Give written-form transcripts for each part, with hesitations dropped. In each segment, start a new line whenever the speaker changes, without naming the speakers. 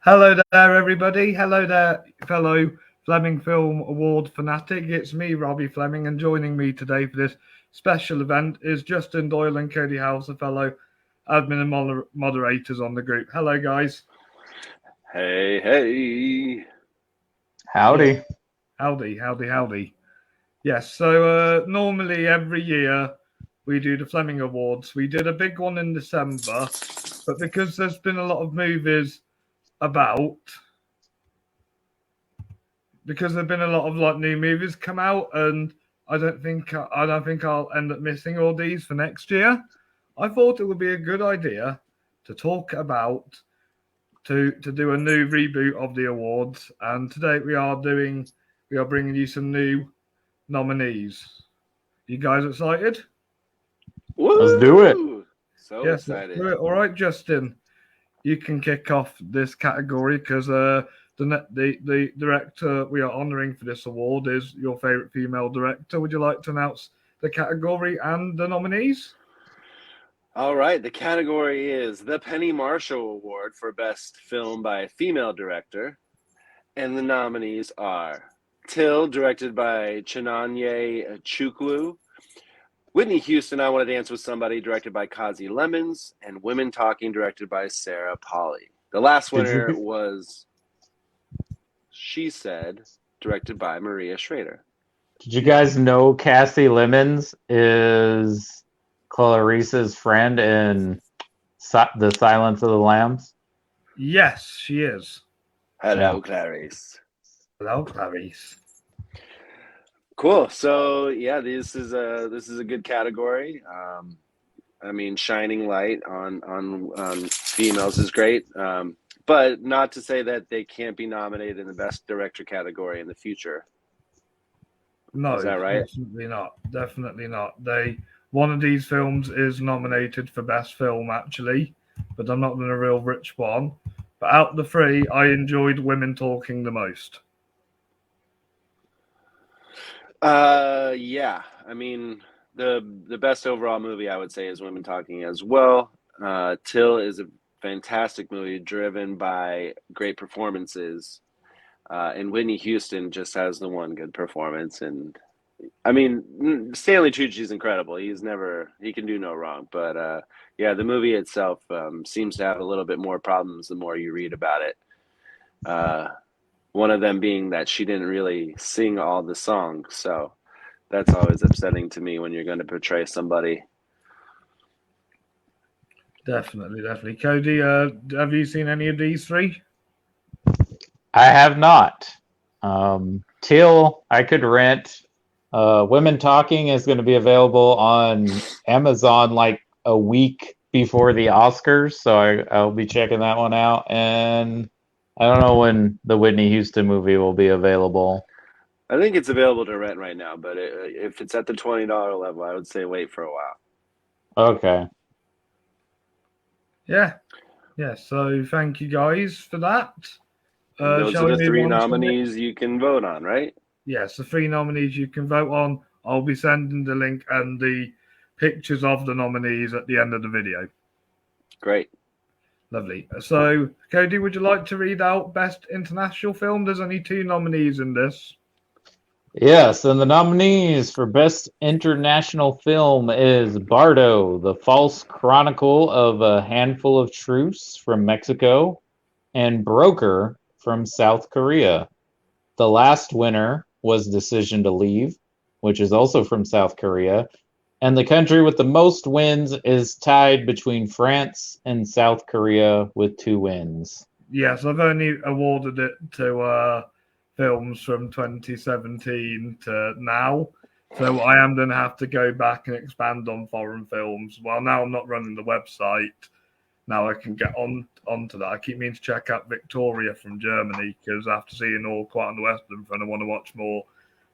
Hello there, everybody. Hello there, fellow Fleming Film Award fanatic. It's me, Robbie Fleming, and joining me today for this special event is Justin Doyle and Cody House, a fellow admin and moderators on the group. Hello, guys.
Hey, hey.
Howdy.
Yeah. Howdy. Yes, so normally every year we do the Fleming Awards. We did a big one in December, but because there's been a lot of movies about, because there've been a lot of new movies come out, and I don't think I'll end up missing all these for next year. I thought it would be a good idea to talk about to do a new reboot of the awards, and today we are bringing you some new nominees. You guys excited?
Woo!
Let's do it.
So
Yes,
excited.
let's do it. All right, Justin, you can kick off this category because the director we are honouring for this award is your favourite female director. Would you like to announce the category and the nominees?
All right, the category is the Penny Marshall Award for Best Film by a Female Director. And the nominees are Till, directed by Chinonye Chukwu; Whitney Houston, I Want to Dance with Somebody, directed by Kazi Lemons; and Women Talking, directed by Sarah Polley. The last winner was She Said, directed by Maria Schrader.
Did you guys know Cassie Lemons is Clarice's friend in The Silence of the Lambs?
Yes, she is.
Hello,
Yeah.
Clarice.
Hello, Clarice.
Cool. So yeah, this is a good category. I mean, shining light on females is great, but not to say that they can't be nominated in the Best Director category in the future.
No,
Is that right?
Definitely not. One of these films is nominated for Best Film, actually, but I'm not going to reveal which one. But out of the three, I enjoyed Women Talking the most.
Yeah. I mean, the best overall movie I would say is Women Talking as well. Till is a fantastic movie driven by great performances, and Whitney Houston just has the one good performance. And I mean, Stanley Tucci's incredible. He can do no wrong. But yeah, the movie itself seems to have a little bit more problems the more you read about it. One of them being that she didn't really sing all the songs, so that's always upsetting to me when you're going to portray somebody.
Definitely. Cody, have you seen any of these three?
I have not. Till I could rent. Women Talking is going to be available on Amazon like a week before the Oscars, so I'll be checking that one out. And I don't know when the Whitney Houston movie will be available.
I think it's available to rent right now, but if it's at the $20 level, I would say wait for a while.
Okay.
Yeah. So thank you guys for that.
Those are the three nominees you can vote on, right?
Yes, the three nominees you can vote on. I'll be sending the link and the pictures of the nominees at the end of the video.
Great.
Lovely. So, Cody, would you like to read out Best International Film? There's only two nominees in this.
Yes, and the nominees for Best International Film is Bardo, The False Chronicle of a Handful of Truths from Mexico, and Broker from South Korea. The last winner was Decision to Leave, which is also from South Korea. And the country with the most wins is tied between France and South Korea with 2 wins.
Yes, I've only awarded it to films from 2017 to now. So I am going to have to go back and expand on foreign films. Well, now I'm not running the website. Now I can get onto that. I keep meaning to check out Victoria from Germany because after seeing All Quiet on the Western Front, I want to watch more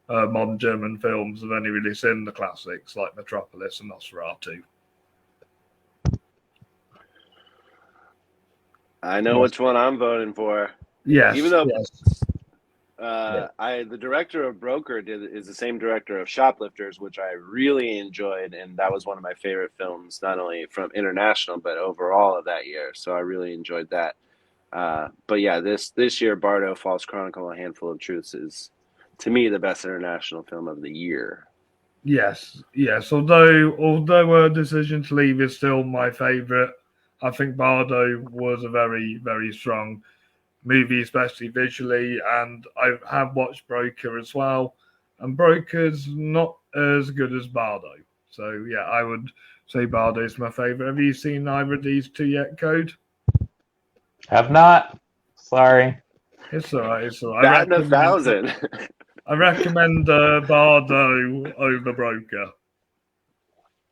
modern German films. I've only really seen the classics like Metropolis and Nosferatu.
I know which one I'm voting for.
Yes.
Even though
Yeah.
the director of Broker is the same director of Shoplifters, which I really enjoyed, and that was one of my favorite films, not only from international but overall of that year. So I really enjoyed that. But yeah, this year, Bardo, False Chronicle, A Handful of Truths is, to me, the best international film of the year.
Yes. Although Decision to Leave is still my favorite, I think Bardo was a very, very strong movie, especially visually. And I have watched Broker as well, and Broker's not as good as Bardo. So yeah, I would say Bardo is my favorite. Have you seen either of these two yet, Code?
Have not. Sorry.
It's all right. It's all right.
Batting 1,000.
I recommend Bardo over Broker.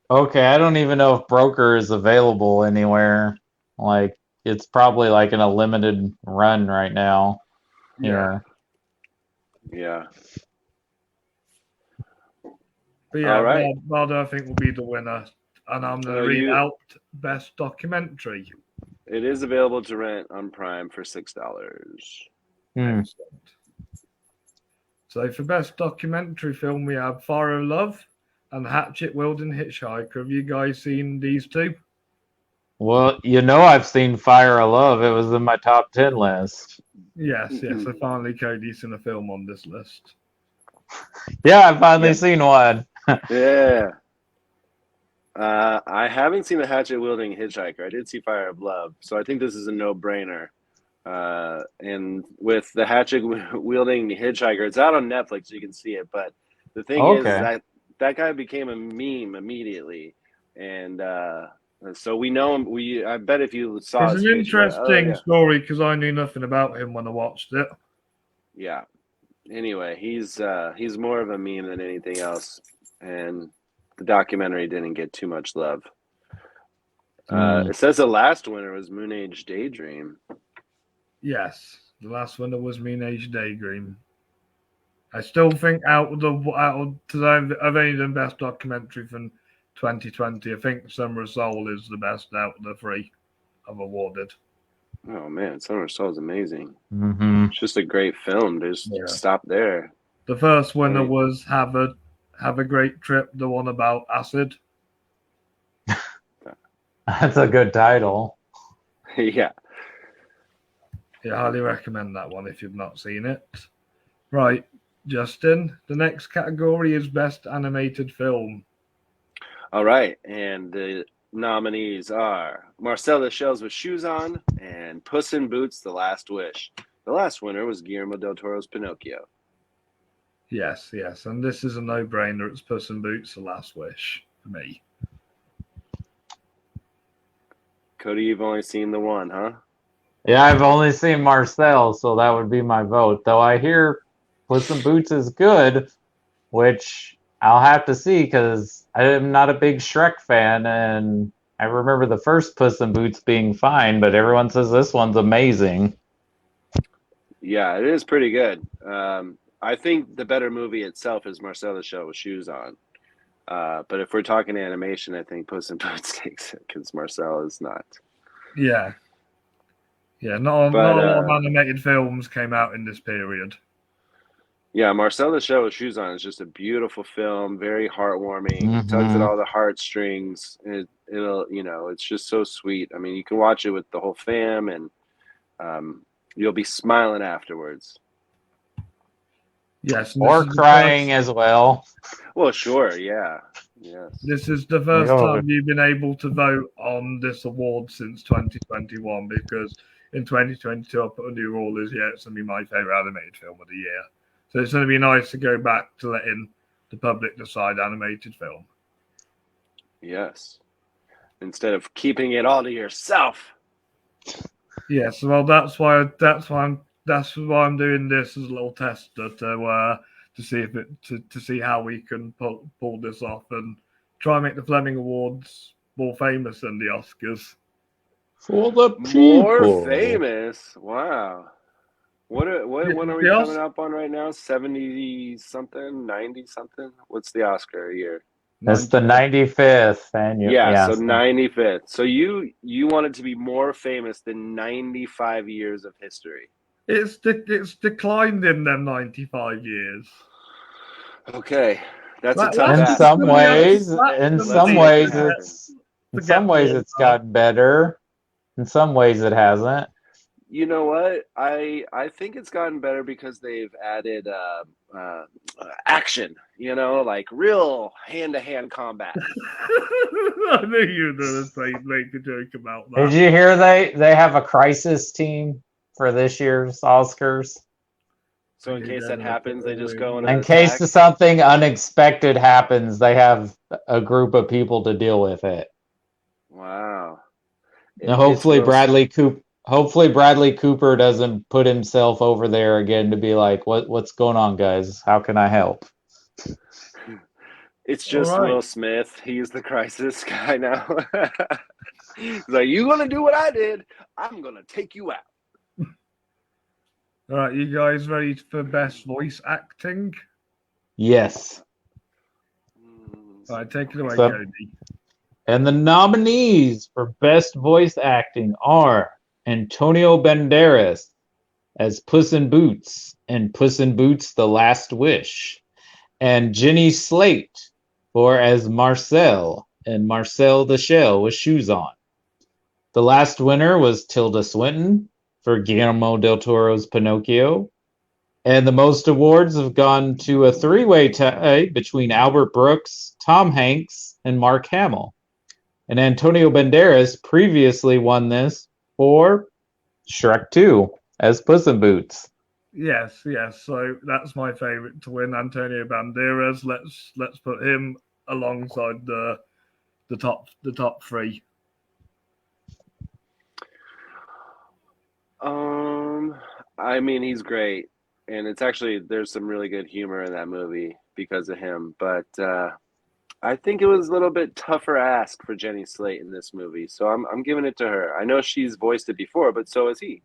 Okay, I don't even know if Broker is available anywhere. Like, it's probably like in a limited run right now. Here.
Yeah.
But yeah,
All right.
Bardo I think will be the winner. And I'm going to read out Best Documentary.
It is available to rent on Prime for $6.
Excellent. So for Best Documentary Film, we have Fire of Love and Hatchet Wielding Hitchhiker. Have you guys seen these two?
Well, I've seen Fire of Love. It was in my top 10 list.
Yes. So finally Cody's seen a film on this list.
Yeah, I've finally seen one.
Yeah. I haven't seen The Hatchet Wielding Hitchhiker. I did see Fire of Love, so I think this is a no-brainer. And with The Hatchet Wielding Hitchhiker, it's out on Netflix, so you can see it. But the thing is that guy became a meme immediately, and so we know him. I bet if you saw
it's
his
an
face,
interesting story because I knew nothing about him when I watched it.
Yeah. Anyway, he's more of a meme than anything else, and the documentary didn't get too much love. It says the last winner was Moon Age Daydream.
Yes, the last winner was Moon Age Daydream. I still think because I've only done Best Documentary from 2020. I think Summer of Soul is the best out of the three I've awarded.
Oh man, Summer of Soul is amazing.
Mm-hmm.
It's just a great film. Just stop there.
The first winner was Have a Great Trip, the one about acid.
That's a good title.
Yeah.
Yeah, I highly recommend that one if you've not seen it. Right, Justin, the next category is Best Animated Film.
All right, and the nominees are Marcel the Shells with Shoes On and Puss in Boots, The Last Wish. The last winner was Guillermo del Toro's Pinocchio.
Yes, and this is a no-brainer. It's Puss in Boots, The Last Wish for me.
Cody, you've only seen the one, huh?
Yeah, I've only seen Marcel, so that would be my vote. Though I hear Puss in Boots is good, which I'll have to see because I am not a big Shrek fan, and I remember the first Puss in Boots being fine, but everyone says this one's amazing.
Yeah, it is pretty good. I think the better movie itself is Marcel the Shell with Shoes On. But if we're talking animation, I think Puss in Boots takes it because Marcel is not.
Yeah, not a lot of animated films came out in this period.
Yeah, Marcel the Shell with Shoes On is just a beautiful film, very heartwarming,
Mm-hmm.
tugs at all the heartstrings. It'll, it's just so sweet. I mean, you can watch it with the whole fam, and you'll be smiling afterwards.
Yes,
or crying as well.
Well, sure, yeah. Yes.
This is the first time you've been able to vote on this award since 2021 because in 2022 I put a new rule it's going to be my favorite animated film of the year. So it's going to be nice to go back to letting the public decide animated film.
Yes. Instead of keeping it all to yourself.
Yes, well that's why I'm doing this as a little tester to see to see how we can pull this off and try and make the Fleming Awards more famous than the Oscars.
For the people.
More famous? Wow. What are we coming up on right now? 70 something, 90 something? What's the Oscar year?
It's the 95th annual.
Yeah, so 95th. So you want it to be more famous than 95 years of history.
It's declined in them 95 years.
Okay, that's a tough
in
ask.
some ways it's gotten better. In some ways it hasn't.
You know what? I think it's gotten better because they've added action. Like real hand-to-hand combat.
I knew you were going to say make a joke about
Did
that.
you hear they have a crisis team for this year's Oscars?
So in case that happens, they just go on
In
an
case
attack.
something unexpected happens, they have a group of people to deal with it.
Wow.
Now,
It's
hopefully
real.
Bradley Cooper doesn't put himself over there again to be like, what's going on, guys? How can I help?
It's
All
just
right.
Will Smith. He's the crisis guy now. He's like, you gonna do what I did? I'm gonna take you out.
All right, you guys ready for best voice acting?
Yes.
All right, take it away,
So-
Cody.
And the nominees for Best Voice Acting are Antonio Banderas as Puss in Boots and Puss in Boots: The Last Wish, and Jenny Slate as Marcel and Marcel the Shell with Shoes On. The last winner was Tilda Swinton for Guillermo del Toro's Pinocchio. And the most awards have gone to a three-way tie between Albert Brooks, Tom Hanks, and Mark Hamill. And Antonio Banderas previously won this for Shrek 2 as Puss in Boots.
Yes. So that's my favorite to win, Antonio Banderas. Let's put him alongside the top three.
I mean, he's great, and it's actually there's some really good humor in that movie because of him. But I think it was a little bit tougher ask for Jenny Slate in this movie, so I'm giving it to her. I know she's voiced it before, but so has he,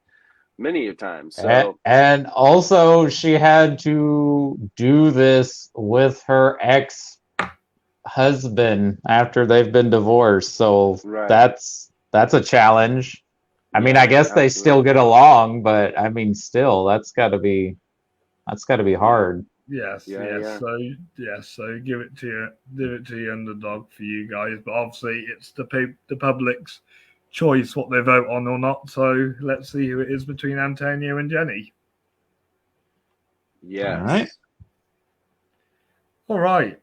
many times. So
And also, she had to do this with her ex-husband after they've been divorced. So
right.
that's a challenge. I mean, I guess they still get along, but I mean, still, that's got to be hard.
Yes.
Yeah.
So give it to you underdog for you guys. But obviously, it's the public's choice what they vote on or not. So let's see who it is between Antonio and Jenny.
Yes.
All right.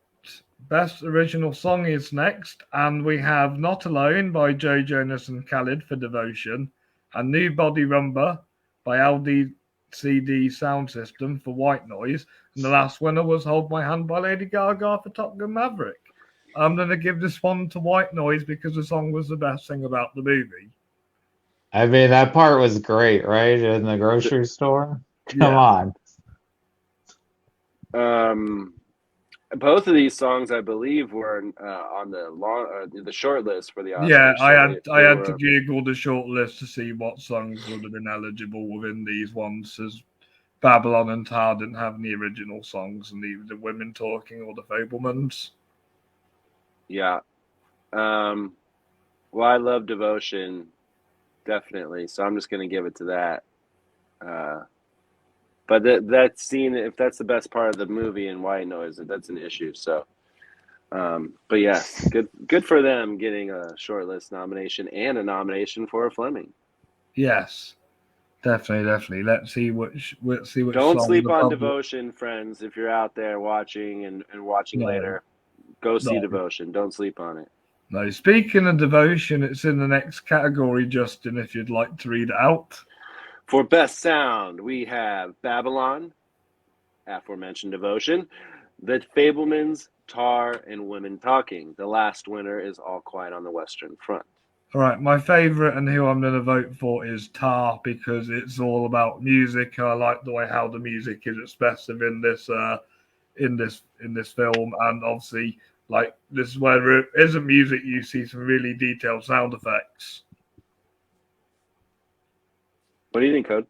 Best original song is next, and we have "Not Alone" by Joe Jonas and Khalid for Devotion, and "New Body Rumba" by LDCD Sound System for White Noise, and the last winner was "Hold My Hand" by Lady Gaga for Top Gun Maverick. I'm going to give this one to White Noise because the song was the best thing about the movie.
I mean, that part was great, right? In the grocery store. Come on.
Both of these songs, I believe, were on the short list for the Oscars.
Yeah, I had to Google the short list to see what songs would have been eligible within these ones, as Babylon and Tar didn't have any original songs, and neither the Women Talking or the Fablemans.
Yeah. Well, I love Devotion, definitely. So I'm just going to give it to that. But that scene, if that's the best part of the movie in White Noise, that's an issue. So, but yes, good for them getting a shortlist nomination and a nomination for a Fleming.
Yes, definitely. Let's see which
Don't
song
sleep on Devotion, friends. If you're out there watching and watching later, go see Devotion. Don't sleep on it.
No, speaking of Devotion, it's in the next category, Justin, if you'd like to read it out.
For Best Sound, we have Babylon, aforementioned Devotion, The Fablemans, Tar, and Women Talking. The last winner is All Quiet on the Western Front.
All right, my favorite and who I'm going to vote for is Tar because it's all about music. I like the way how the music is expressive in this film, and obviously, like this is where there isn't music. You see some really detailed sound effects.
What do you think, Code?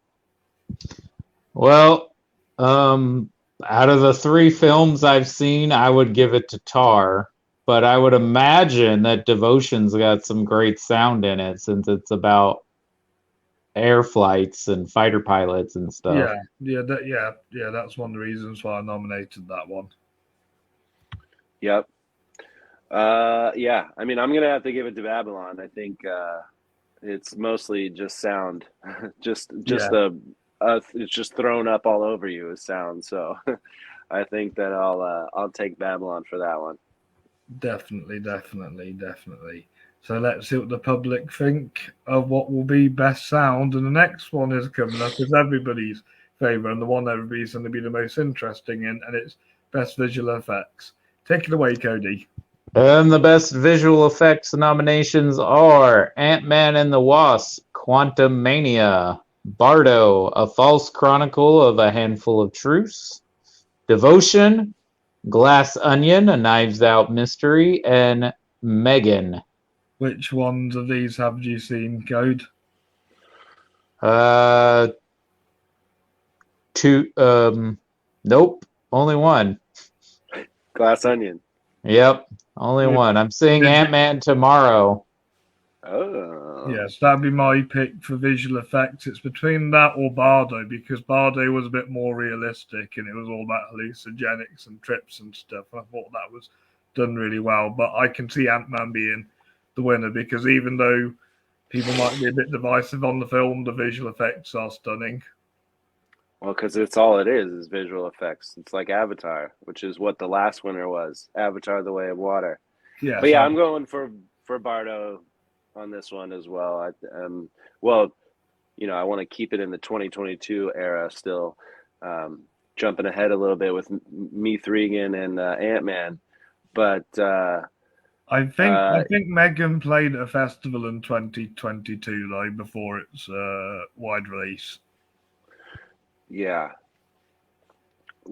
Well, out of the three films I've seen, I would give it to Tar, but I would imagine that Devotion's got some great sound in it since it's about air flights and fighter pilots and stuff.
Yeah. That's one of the reasons why I nominated that one.
Yep. Yeah. I mean, I'm gonna have to give it to Babylon. I think It's mostly just sound, just
Yeah.
it's just thrown up all over you as sound. So I think that I'll take Babylon for that one.
Definitely. So let's see what the public think of what will be best sound. And the next one is coming up is everybody's favourite and the one everybody's going to be the most interesting in, and it's best visual effects. Take it away, Cody.
And the best visual effects nominations are Ant-Man and the Wasp, Quantumania, Bardo, A False Chronicle of a Handful of Truths, Devotion, Glass Onion, A Knives Out Mystery, and Megan.
Which ones of these have you seen, Code?
Nope, only one.
Glass Onion.
Yep, only one. I'm seeing Ant-Man tomorrow.
Oh.
Yes, that'd be my pick for visual effects. It's between that or Bardo, because Bardo was a bit more realistic and it was all about hallucinogenics and trips and stuff. I thought that was done really well, but I can see Ant-Man being the winner because even though people might be a bit divisive on the film, the visual effects are stunning.
Well, because it's all it is visual effects. It's like Avatar, which is what the last winner was. Avatar: The Way of Water.
Yeah,
But yeah, I'm going for Bardo on this one as well. Well, you know, I want to keep it in the 2022 era still. Jumping ahead a little bit with Meath Regan and Ant-Man, but
I think Megan played at a festival in 2022 though before its wide release.
Yeah.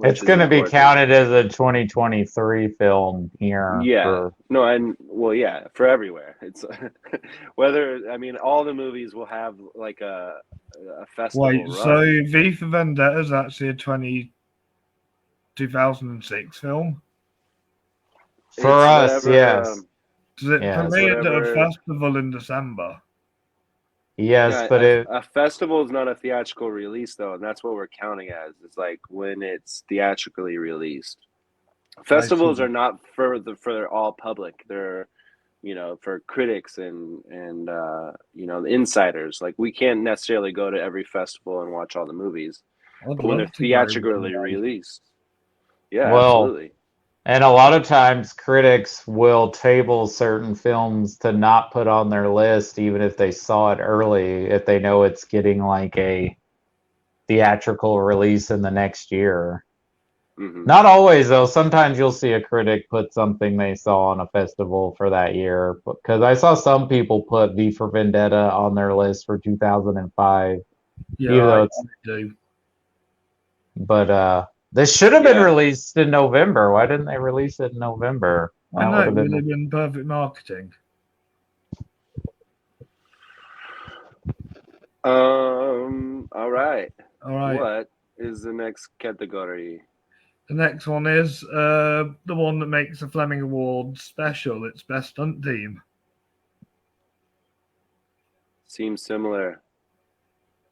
It's going to be counted as a 2023 film here.
Yeah. No, and well, yeah, for everywhere. It's whether, I mean, all the movies will have like a festival.
Wait,
run.
so V for Vendetta is actually a 2006 film?
For us, yes.
Does it premiere at a festival in December?
Yes,
yeah,
but
a festival is not a theatrical release though, and that's what we're counting as. It's like when it's theatrically released. Festivals are not for all public. They're, you know, for critics and you know, the insiders. Like we can't necessarily go to every festival and watch all the movies. But when they're theatrically released, yeah, absolutely.
And a lot of times critics will table certain films to not put on their list even if they saw it early, if they know it's getting like a theatrical release in the next year.
Mm-hmm.
Not always, though. Sometimes you'll see a critic put something they saw on a festival for that year. Because I saw some people put V for Vendetta on their list for 2005.
Yeah, I do.
But this should have been released in November. Why didn't they release it in November?
I know, it would have been perfect marketing.
All right. What is the next category?
The next one is the one that makes the Fleming Awards special. It's Best Stunt Team.
Seems similar.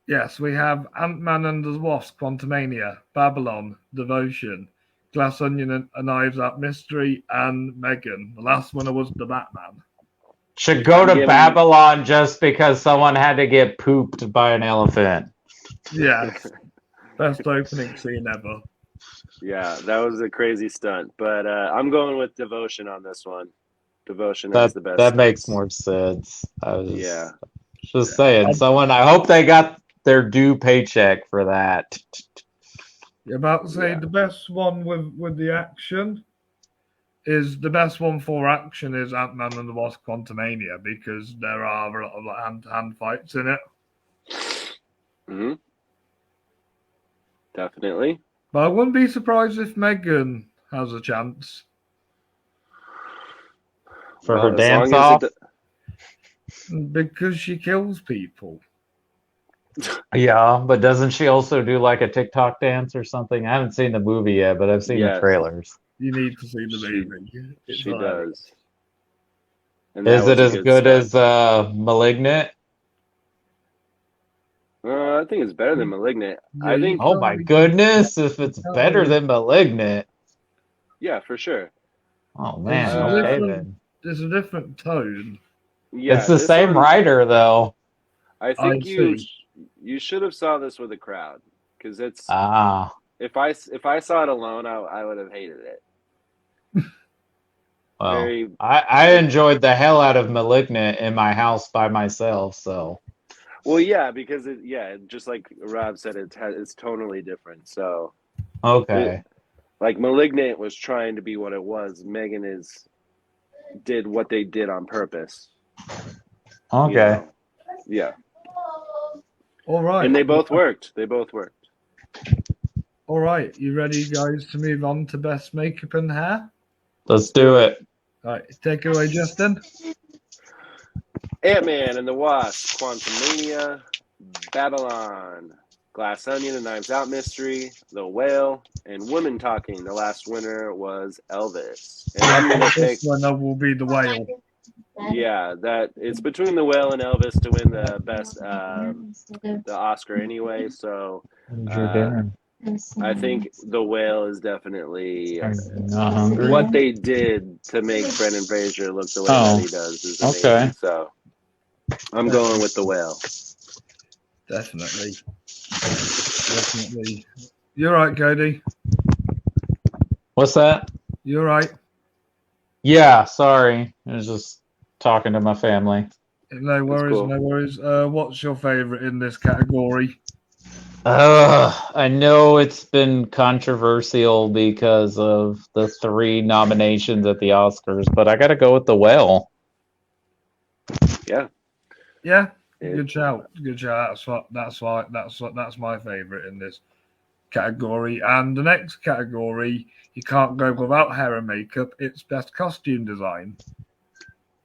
Yes, we have Ant-Man and the Wasp, Quantumania, Babylon, Devotion, Glass Onion, A Knives Out Mystery, and Megan. The last winner was The Batman.
Should go to Babylon just because someone had to get pooped by an elephant.
Yes. Best opening scene ever.
Yeah, that was a crazy stunt. But I'm going with Devotion on this one. Devotion is the best.
That makes more sense. I was just saying. I hope they got their due paycheck for that.
You're about to say the best one with the action is the best one for action is Ant-Man and the Wasp Quantumania because there are a lot of hand-to-hand fights in it.
Mm-hmm. Definitely.
But I wouldn't be surprised if Megan has a chance.
For her dance off?
Because she kills people.
Yeah, but doesn't she also do like a TikTok dance or something? I haven't seen the movie yet, but I've seen the trailers.
You need to see the movie.
She does.
Is it as good as Malignant?
I think it's better than Malignant. I think.
Oh my goodness! If it's better than Malignant.
Yeah, for sure.
Oh man, okay then.
There's a different tone.
Yeah,
it's the same writer though.
I
I
think
see.
you should have saw this with a crowd because it's
Ah,
if I saw it alone, I would have hated it.
well,
Very
I enjoyed the hell out of Malignant in my house by myself, so
well, yeah, because just like Rob said, it's tonally different. So it
okay.
like Malignant was trying to be what it was. Megan did what they did on purpose. You
Okay.
know, yeah,
All right.
and they both worked. They both worked.
All right. You ready, guys, to move on to best makeup and hair?
Let's do it.
All right. Take it away, Justin.
Ant-Man and the Wasp, Quantumania, Babylon, Glass Onion, and Knives Out Mystery, The Whale, and Women Talking. The last winner was Elvis. And I'm gonna
This
pick,
winner will be the whale.
yeah, that it's between The Whale and Elvis to win the best, the Oscar anyway. So
When's your
uh,
dinner?
I think The Whale is definitely
Are you not hungry?
what they did to make Brendan Fraser look the way that he does is amazing.
Okay.
So I'm going with The Whale.
Definitely. Definitely. You're right, Cody.
What's that?
You're right.
Yeah, sorry. I was just talking to my family.
No worries,
cool.
no worries. What's your favorite in this category?
I know it's been controversial because of the 3 nominations at the Oscars, but I got to go with The Whale.
Yeah.
Yeah,
It-
good shout. Good shout. That's my favorite in this category. And the next category, you can't go without hair and makeup. It's best costume design.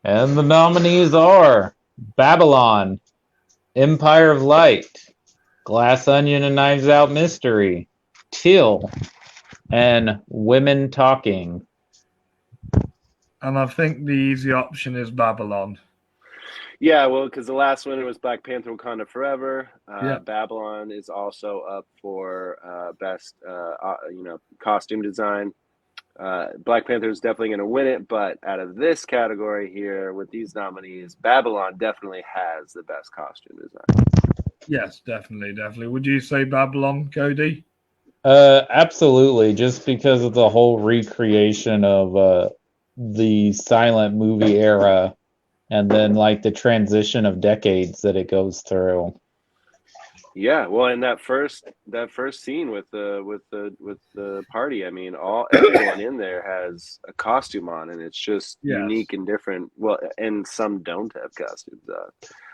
And the nominees are Babylon, Empire of Light, Glass Onion and Knives Out Mystery, Till, and Women Talking.
And I think the easy option is Babylon.
Yeah, well, because the last winner was Black Panther: Wakanda Forever.
Yeah.
Babylon is also up for best, costume design. Black Panther is definitely going to win it, but out of this category here with these nominees, Babylon definitely has the best costume design.
Yes, definitely. Would you say Babylon, Cody?
Absolutely, just because of the whole recreation of the silent movie era, and then like the transition of decades that it goes through.
Yeah, well, and that first scene with the party, I mean, everyone in there has a costume on, and it's just
Yes.
unique and different. Well, and some don't have costumes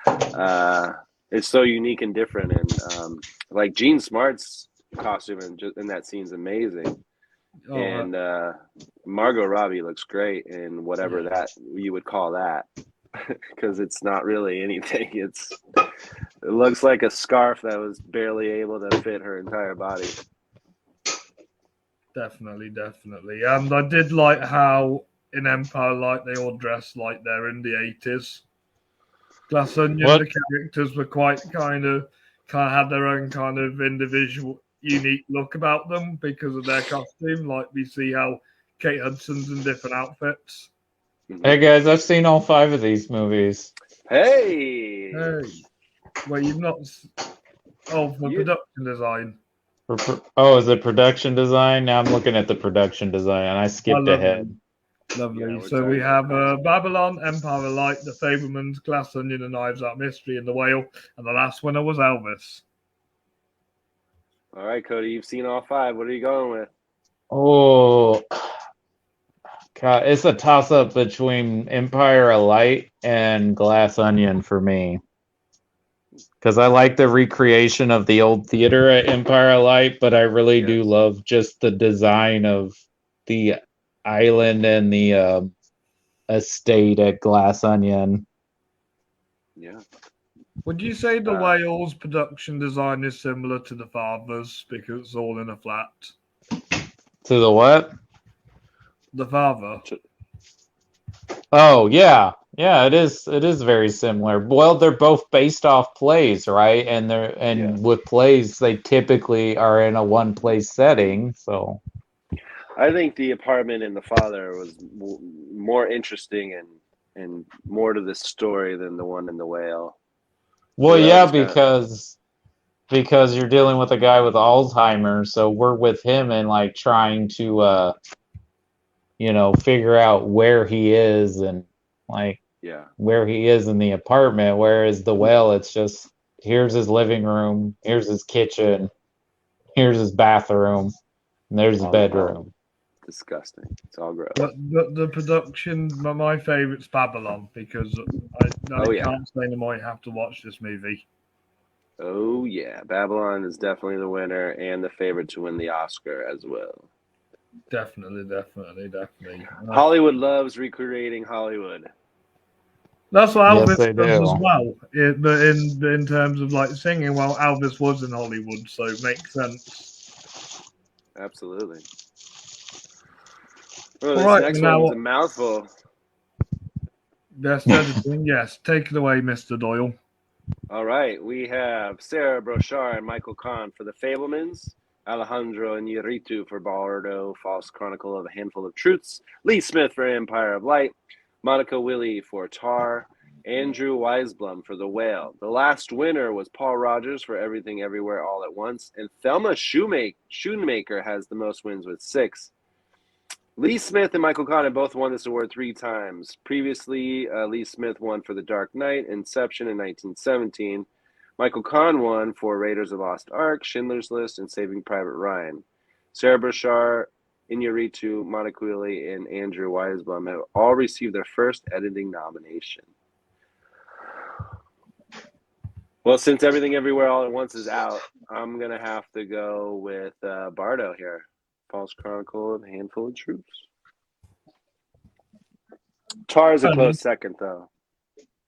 on. It's so unique and different, and like Gene Smart's costume in that scene's amazing, and Margot Robbie looks great in whatever that you would call that, because it's not really anything. It looks like a scarf that was barely able to fit her entire body.
Definitely. And I did like how in Empire Light they all dressed like they're in the 80s. Glass Onion,
What?
the characters were quite kind of had their own kind of individual, unique look about them because of their costume. Like we see how Kate Hudson's in different outfits.
Hey guys, I've seen all 5 of these movies.
Hey,
Well, you've not. Oh, for production design.
Oh, is it production design? Now I'm looking at the production design, and I skipped ahead.
Lovely.
Yeah,
So we have Babylon, Empire of Light, The Fabelmans, Glass Onion and Knives Out Mystery, and The Whale. And the last winner was Elvis.
All right, Cody, you've seen all 5. What are you going with?
Oh, God, it's a toss-up between Empire of Light and Glass Onion for me. Because I like the recreation of the old theater at Empire of Light, but I really do love just the design of the island and the estate at Glass Onion.
Yeah.
Would you say The Whale's production design is similar to The Father's because it's all in a flat?
To the what?
The Father.
Oh, yeah. Yeah, it is very similar. Well, they're both based off plays, right? And with plays they typically are in a one place setting, so
I think The Apartment and The Father was more interesting and more to the story than the one in The Whale.
Well,
So that
yeah,
was kind of
because you're dealing with a guy with Alzheimer's, so we're with him and like trying to figure out where he is and like
yeah.
where he is in the apartment. Whereas the Whale, it's just here's his living room, here's his kitchen, here's his bathroom, and there's his
All
bedroom.
disgusting. It's all gross.
But the production, my favorite's Babylon because I
Oh yeah.
can't say I might have to watch this movie.
Oh yeah. Babylon is definitely the winner and the favorite to win the Oscar as well.
Definitely.
Hollywood loves recreating Hollywood.
That's what
Yes,
Elvis
they
does as
do.
well. But in terms of like singing, well, Elvis was in Hollywood, so it makes sense.
Absolutely. Oh,
All
this
right,
next
now
one's a mouthful.
best editing. Yes, take it away, Mr. Doyle.
All right, we have Sarah Brochard and Michael Kahn for The Fablemans, Alejandro Iñárritu for Bardo, False Chronicle of a Handful of Truths, Lee Smith for Empire of Light, Monica Willie for Tar, Andrew Weisblum for The Whale. The last winner was Paul Rogers for Everything Everywhere All at Once, and Thelma Schoonmaker has the most wins with 6. Lee Smith and Michael Kahn have both won this award 3 times. Previously, Lee Smith won for The Dark Knight, Inception in 1917. Michael Kahn won for Raiders of the Lost Ark, Schindler's List, and Saving Private Ryan. Sarah Brochard, Iñárritu, Monica Willie, and Andrew Weisblum have all received their first editing nomination. Well, since Everything Everywhere All at Once is out, I'm going to have to go with Bardo here. False Chronicle of a Handful of Truths. Tar is a close second, though.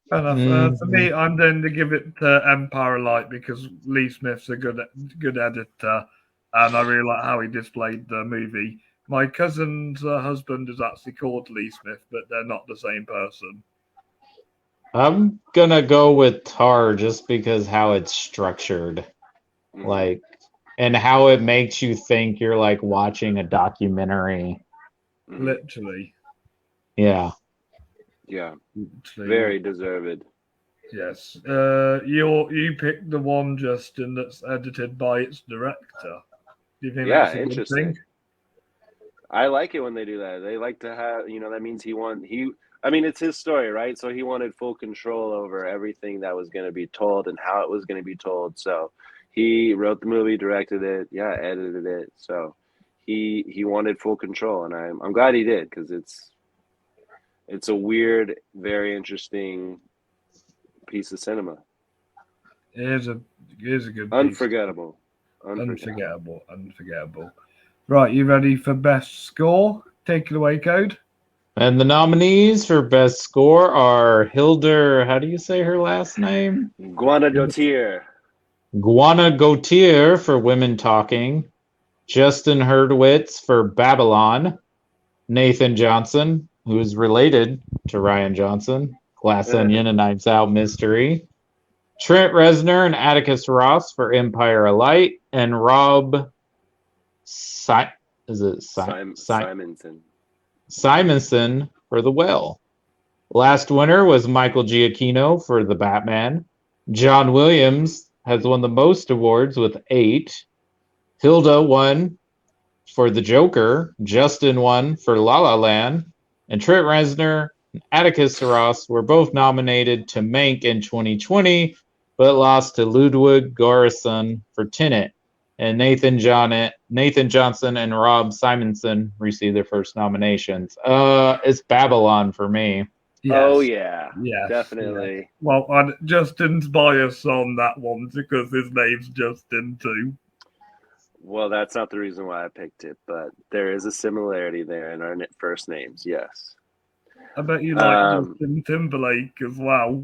Fair enough. For me, I'm going to give it to Empire of Light because Lee Smith's a good editor, and I really like how he displayed the movie. My cousin's husband is actually called Lee Smith, but they're not the same person.
I'm gonna go with Tar just because how it's structured, like, and how it makes you think you're like watching a documentary.
Literally.
Yeah.
Yeah.
Literally.
Very deserved.
Yes. You picked the one, Justin, that's edited by its director. Do you think that's a good thing?
I like it when they do that. They like to have, that means it's his story, right? So he wanted full control over everything that was going to be told and how it was going to be told. So he wrote the movie, directed it, edited it. So he wanted full control, and I'm glad he did because it's a weird, very interesting piece of cinema.
It is a good piece.
Unforgettable.
Right, you ready for best score? Take it away, Code.
And the nominees for best score are Hildur, how do you say her last name?
Guanadotier
for Women Talking, Justin Hurwitz for Babylon, Nathan Johnson, who is related to Rian Johnson, Glass Onion and Knives Out Mystery, Trent Reznor and Atticus Ross for Empire of Light, and Rob Simonson for The Whale. Last winner was Michael Giacchino for The Batman. John Williams has won the most awards with 8. Hilda won for The Joker. Justin won for La La Land. And Trent Reznor and Atticus Ross were both nominated to Mank in 2020, but lost to Ludwig Göransson for Tenet. And Nathan Johnson and Rob Simonson received their first nominations. It's Babylon for me.
Yes.
Oh yeah,
yes,
definitely.
Yes. Well, Justin's bias on that one because his name's Justin too.
Well, that's not the reason why I picked it, but there is a similarity there in our first names. Yes.
I bet you like Justin Timberlake as well.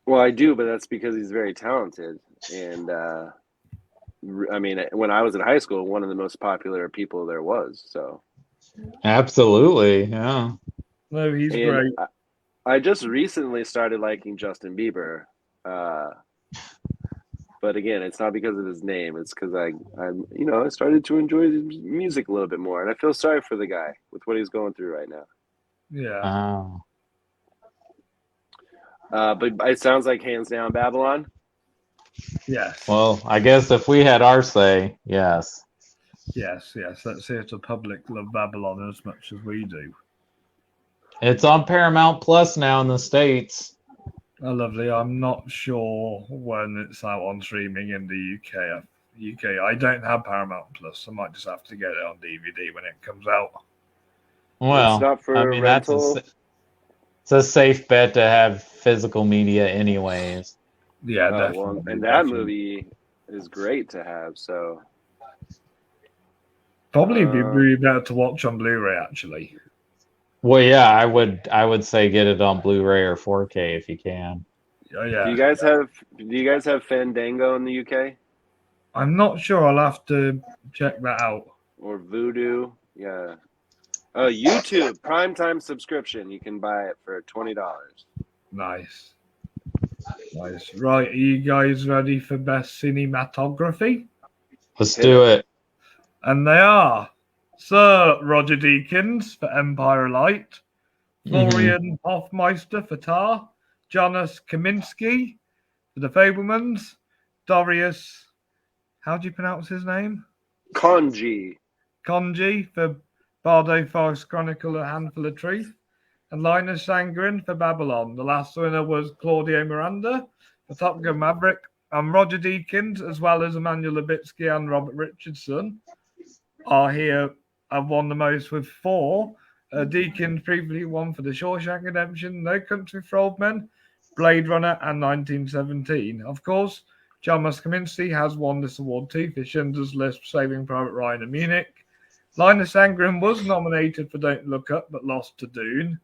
Well, I do, but that's because he's very talented. And when I was in high school, one of the most popular people there was. So.
Absolutely, yeah.
No, he's great.
I just recently started liking Justin Bieber. But again, it's not because of his name. It's because I started to enjoy his music a little bit more, and I feel sorry for the guy with what he's going through right now.
Yeah.
But it sounds like hands down Babylon.
Yes.
Well, I guess if we had our say, yes.
Yes. Let's see if the public love Babylon as much as we do.
It's on Paramount Plus now in the States.
Oh, lovely. I'm not sure when it's out on streaming in the UK. I don't have Paramount Plus. I might just have to get it on DVD when it comes out.
Well,
It's not for
I mean,
rental.
it's a safe bet to have physical media anyways.
Yeah,
Oh,
definitely.
well, and that
definitely.
movie is great to have. So
Probably be really better to watch on Blu-ray, actually.
Well, yeah, I would say get it on Blu-ray or 4K if you can.
Oh, yeah.
do you guys have Fandango in the UK
I'm not sure. I'll have to check that out.
or Vudu? Yeah. Oh, YouTube primetime subscription. You can buy it for $20.
Nice. Right, are you guys ready for best cinematography?
Let's do it.
And they are Sir Roger Deakins for Empire Light, Florian Hoffmeister for Tar, Jonas Kaminski for The Fabelmans, Darius, how do you pronounce his name?
Konji
for Bardo Forest Chronicle, A Handful of Truth, and Linus Sangren for Babylon. The last winner was Claudio Miranda for Top Gun Maverick, and Roger Deakins, as well as Emmanuel Lubitsky and Robert Richardson, are here have won the most with 4. Deakins previously won for The Shawshank Redemption, No Country for Old Men, Blade Runner, and 1917. Of course, John Muskominski has won this award too for Schindler's List, Saving Private Ryan, and Munich. Linus Sangren was nominated for Don't Look Up, but lost to Dune.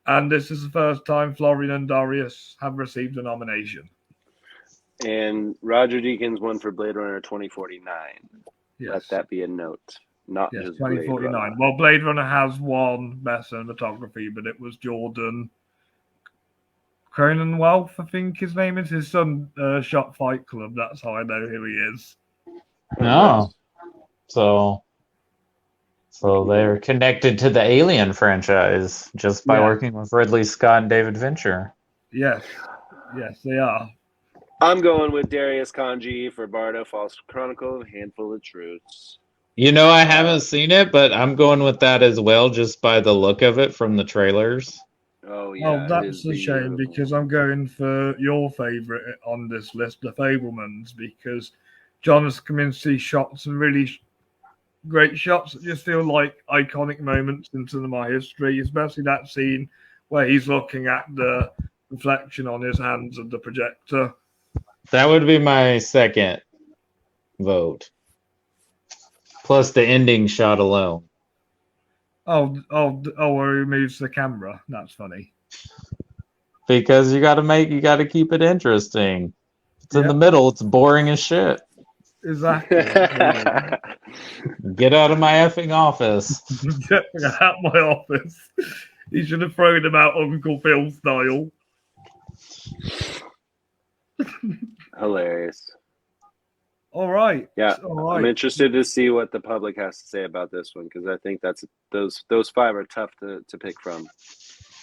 And this is the first time Florian and Darius have received a nomination.
and Roger Deakins won for Blade Runner 2049.
Yes.
Let that be a note. Not
Yes,
just
2049.
Blade Runner.
Well, Blade Runner has won Best Cinematography, but it was Jordan Cronenwell, I think his name is. His son shot Fight Club. That's how I know who he is.
No. So they're connected to the Alien franchise just by working with Ridley Scott and David Fincher.
Yes, they are.
I'm going with Darius Kanji for Bardo False Chronicle, A Handful of Truths.
You know, I haven't seen it, but I'm going with that as well, just by the look of it from the trailers.
Oh, yeah.
Oh, that's a shame because I'm going for your favourite on this list, The Fabelmans, because Jonas Kaminski shot some really great shots that just feel like iconic moments in cinema history, especially that scene where he's looking at the reflection on his hands of the projector.
That would be my second vote. Plus the ending shot alone.
Where he moves the camera. That's funny.
Because you gotta keep it interesting. If it's in the middle, it's boring as shit.
Exactly.
Get out of my effing office.
Get out of my office. He should have thrown him out Uncle Phil style.
Hilarious.
All right.
Yeah,
all right.
I'm interested to see what the public has to say about this one because I think that's those 5 are tough to pick from.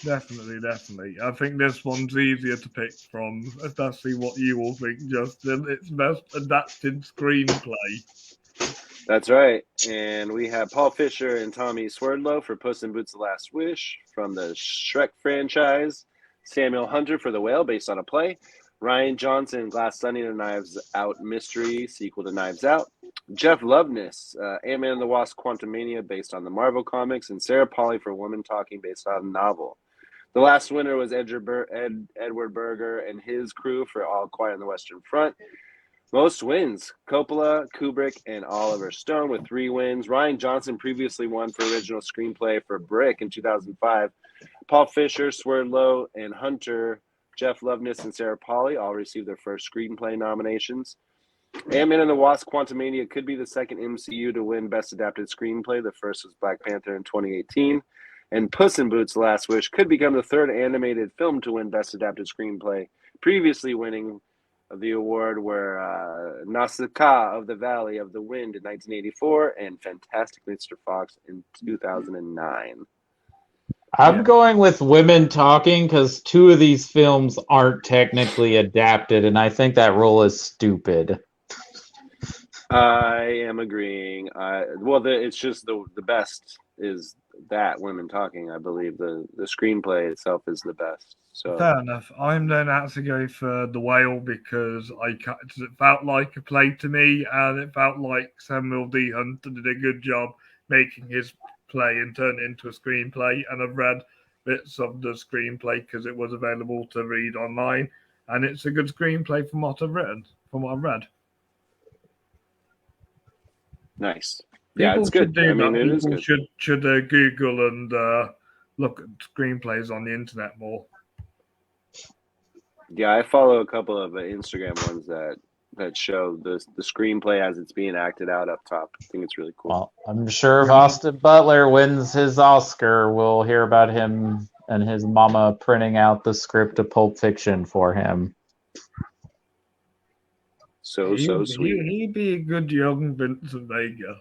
Definitely. I think this one's easier to pick from, especially what you all think, Justin. It's best adapted screenplay.
That's right. And we have Paul Fisher and Tommy Swerdlow for Puss in Boots: The Last Wish from the Shrek franchise. Samuel Hunter for The Whale, based on a play. Ryan Johnson, Glass Onion, a Knives Out mystery, sequel to Knives Out. Jeff Loveness, Ant-Man and the Wasp: Quantumania, based on the Marvel comics. And Sarah Polley for Woman Talking, based on a novel. The last winner was Edward Berger and his crew for All Quiet on the Western Front. Most wins, Coppola, Kubrick, and Oliver Stone with 3 wins. Ryan Johnson previously won for original screenplay for Brick in 2005. Paul Fisher, Swerdlow, and Hunter, Jeff Loveness, and Sarah Polley all received their first screenplay nominations. Ant-Man and the Wasp: Quantumania could be the second MCU to win Best Adapted Screenplay. The first was Black Panther in 2018. And Puss in Boots: The Last Wish could become the third animated film to win Best Adapted Screenplay. Previously winning the award were Nausicaa of the Valley of the Wind in 1984 and Fantastic Mr. Fox in 2009.
I'm
Yeah.
going with Women Talking because two of these films aren't technically adapted, and I think that rule is stupid.
I am agreeing. It's just the best is that Women Talking. I believe the screenplay itself is the best. So
Fair enough. I'm then actually going for The Whale because it felt like a play to me, and it felt like Samuel D. Hunter did a good job making his play and turn it into a screenplay. And I've read bits of the screenplay because it was available to read online, and it's a good screenplay from what I've written, from what I've read.
nice. Yeah,
People
it's
should
good.
do
I mean,
that.
it is
People
good.
should Google and look at screenplays on the internet more.
Yeah, I follow a couple of Instagram ones that show the screenplay as it's being acted out up top. I think it's really cool.
Well, I'm sure if Austin Butler wins his Oscar, we'll hear about him and his mama printing out the script of Pulp Fiction for him.
So sweet.
He'd be a good young Vincent Vega.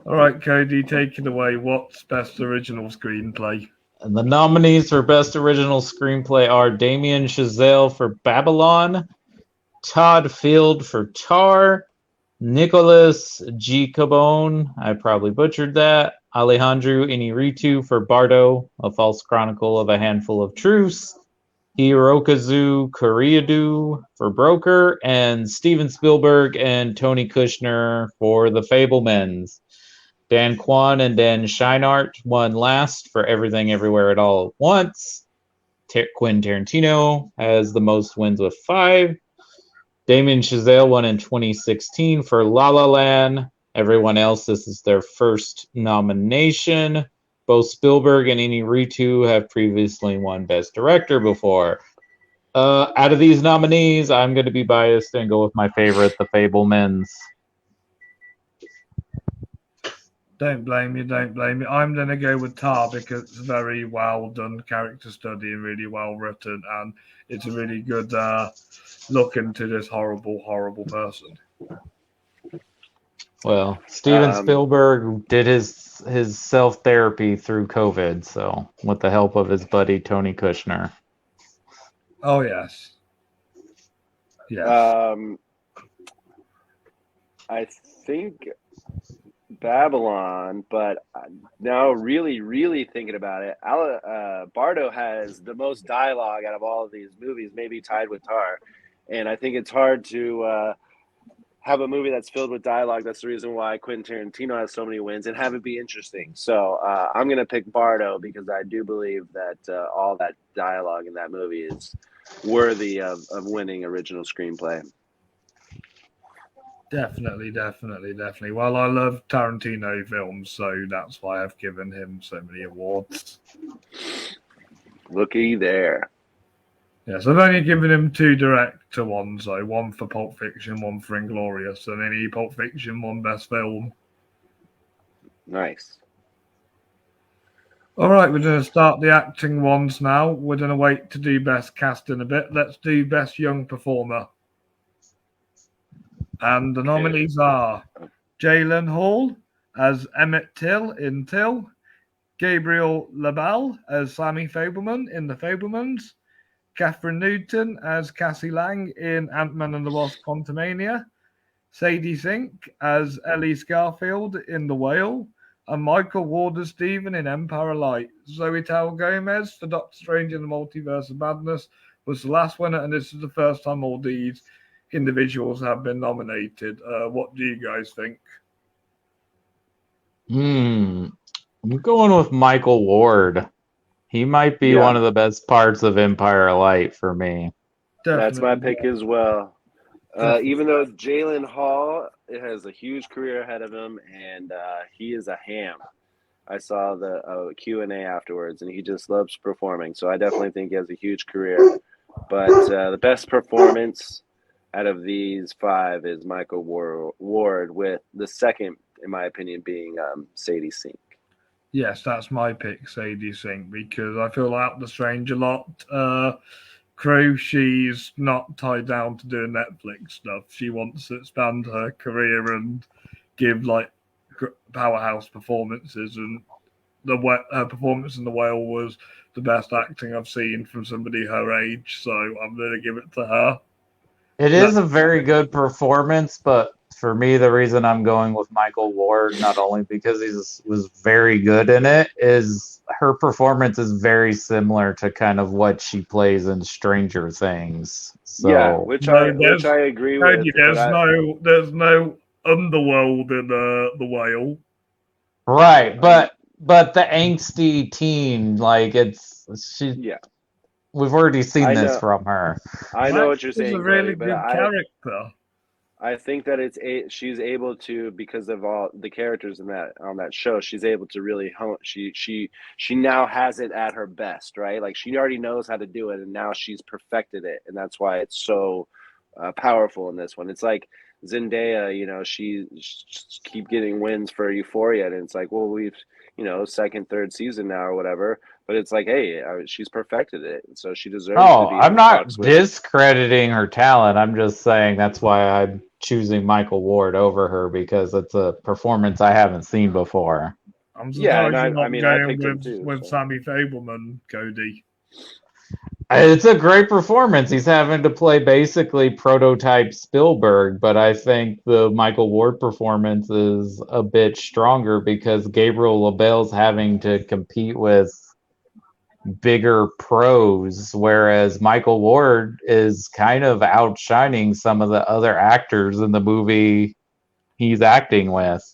All right, Cody, take it away. What's best original screenplay?
And the nominees for Best Original Screenplay are Damien Chazelle for Babylon, Todd Field for Tar, Nicholas G. Cabone, I probably butchered that, Alejandro Inarritu for Bardo, A False Chronicle of a Handful of Truths, Hirokazu Koreeda for Broker, and Steven Spielberg and Tony Kushner for The Fabelmans. Dan Kwan and Dan Scheinert won last for Everything Everywhere at All at Once. Quentin Tarantino has the most wins with 5. Damien Chazelle won in 2016 for La La Land. Everyone else, this is their first nomination. Both Spielberg and Inarritu have previously won Best Director before. Out of these nominees, I'm going to be biased and go with my favorite, The Fabelmans.
Don't blame me. Don't blame me. I'm going to go with Tar because it's a very well done character study and really well written, and it's a really good look into this horrible, horrible person.
Well, Steven Spielberg did his self-therapy through COVID, so with the help of his buddy Tony Kushner.
Oh, yes. Yes.
I think Babylon, but now really thinking about it, Bardo has the most dialogue out of all of these movies, maybe tied with Tar. And I think it's hard to have a movie that's filled with dialogue. That's the reason why Quentin Tarantino has so many wins and have it be interesting. So I'm going to pick Bardo because I do believe that all that dialogue in that movie is worthy of winning original screenplay.
Definitely. Well, I love Tarantino films, so that's why I've given him so many awards.
Looky there.
Yes, I've only given him 2 director ones, though. One for Pulp Fiction, one for Inglourious, and any Pulp Fiction, one Best Film.
Nice.
All right, we're going to start the acting ones now. We're going to wait to do Best Cast in a bit. Let's do Best Young Performer. And the nominees are Jalen Hall as Emmett Till in Till, Gabriel LaBelle as Sammy Fabelman in The Fabelmans, Catherine Newton as Cassie Lang in Ant-Man and the Wasp: Quantumania, Sadie Sink as Ellie Scarfield in The Whale, and Michael Ward as Stephen in Empire Light. Zoe Tal Gomez for Doctor Strange in the Multiverse of Madness was the last winner, and this is the first time all these individuals have been nominated. What do you guys think?
I'm going with Michael Ward. He might be one of the best parts of Empire Light for me.
Definitely.
That's my pick as well. Even though Jalen Hall has a huge career ahead of him, and he is a ham. I saw the Q&A afterwards, and he just loves performing. So I definitely think he has a huge career. But the best performance out of these 5 is Michael Ward, with the second, in my opinion, being Sadie Sink.
Yes, that's my pick, Sadie Sink, because I feel like the Strange a lot. Crew, she's not tied down to doing Netflix stuff. She wants to expand her career and give like powerhouse performances, and her performance in The Whale was the best acting I've seen from somebody her age. So I'm going to give it to her.
It is a very good performance, but for me, the reason I'm going with Michael Ward, not only because he was very good in it, is her performance is very similar to kind of what she plays in Stranger Things. So,
yeah, which I agree with.
There's no underworld in The Whale.
Right, but the angsty teen, like she.
Yeah.
We've already seen this from her.
I know what you're saying.
It's a really good character.
I think that she's able to, because of all the characters on that show, she's able to really hone. She now has it at her best, right? Like she already knows how to do it, and now she's perfected it, and that's why it's so powerful in this one. It's like Zendaya, she keep getting wins for Euphoria, and it's like, well, we've second, third season now or whatever. But it's like, hey, she's perfected it, so she deserves to be.
I'm not discrediting her talent. I'm just saying that's why I'm choosing Michael Ward over her, because it's a performance I haven't seen before.
I'm surprised you're not going with Sammy Fableman, Cody.
It's a great performance. He's having to play basically prototype Spielberg, but I think the Michael Ward performance is a bit stronger because Gabriel LaBelle's having to compete with bigger pros, whereas Michael Ward is kind of outshining some of the other actors in the movie he's acting with.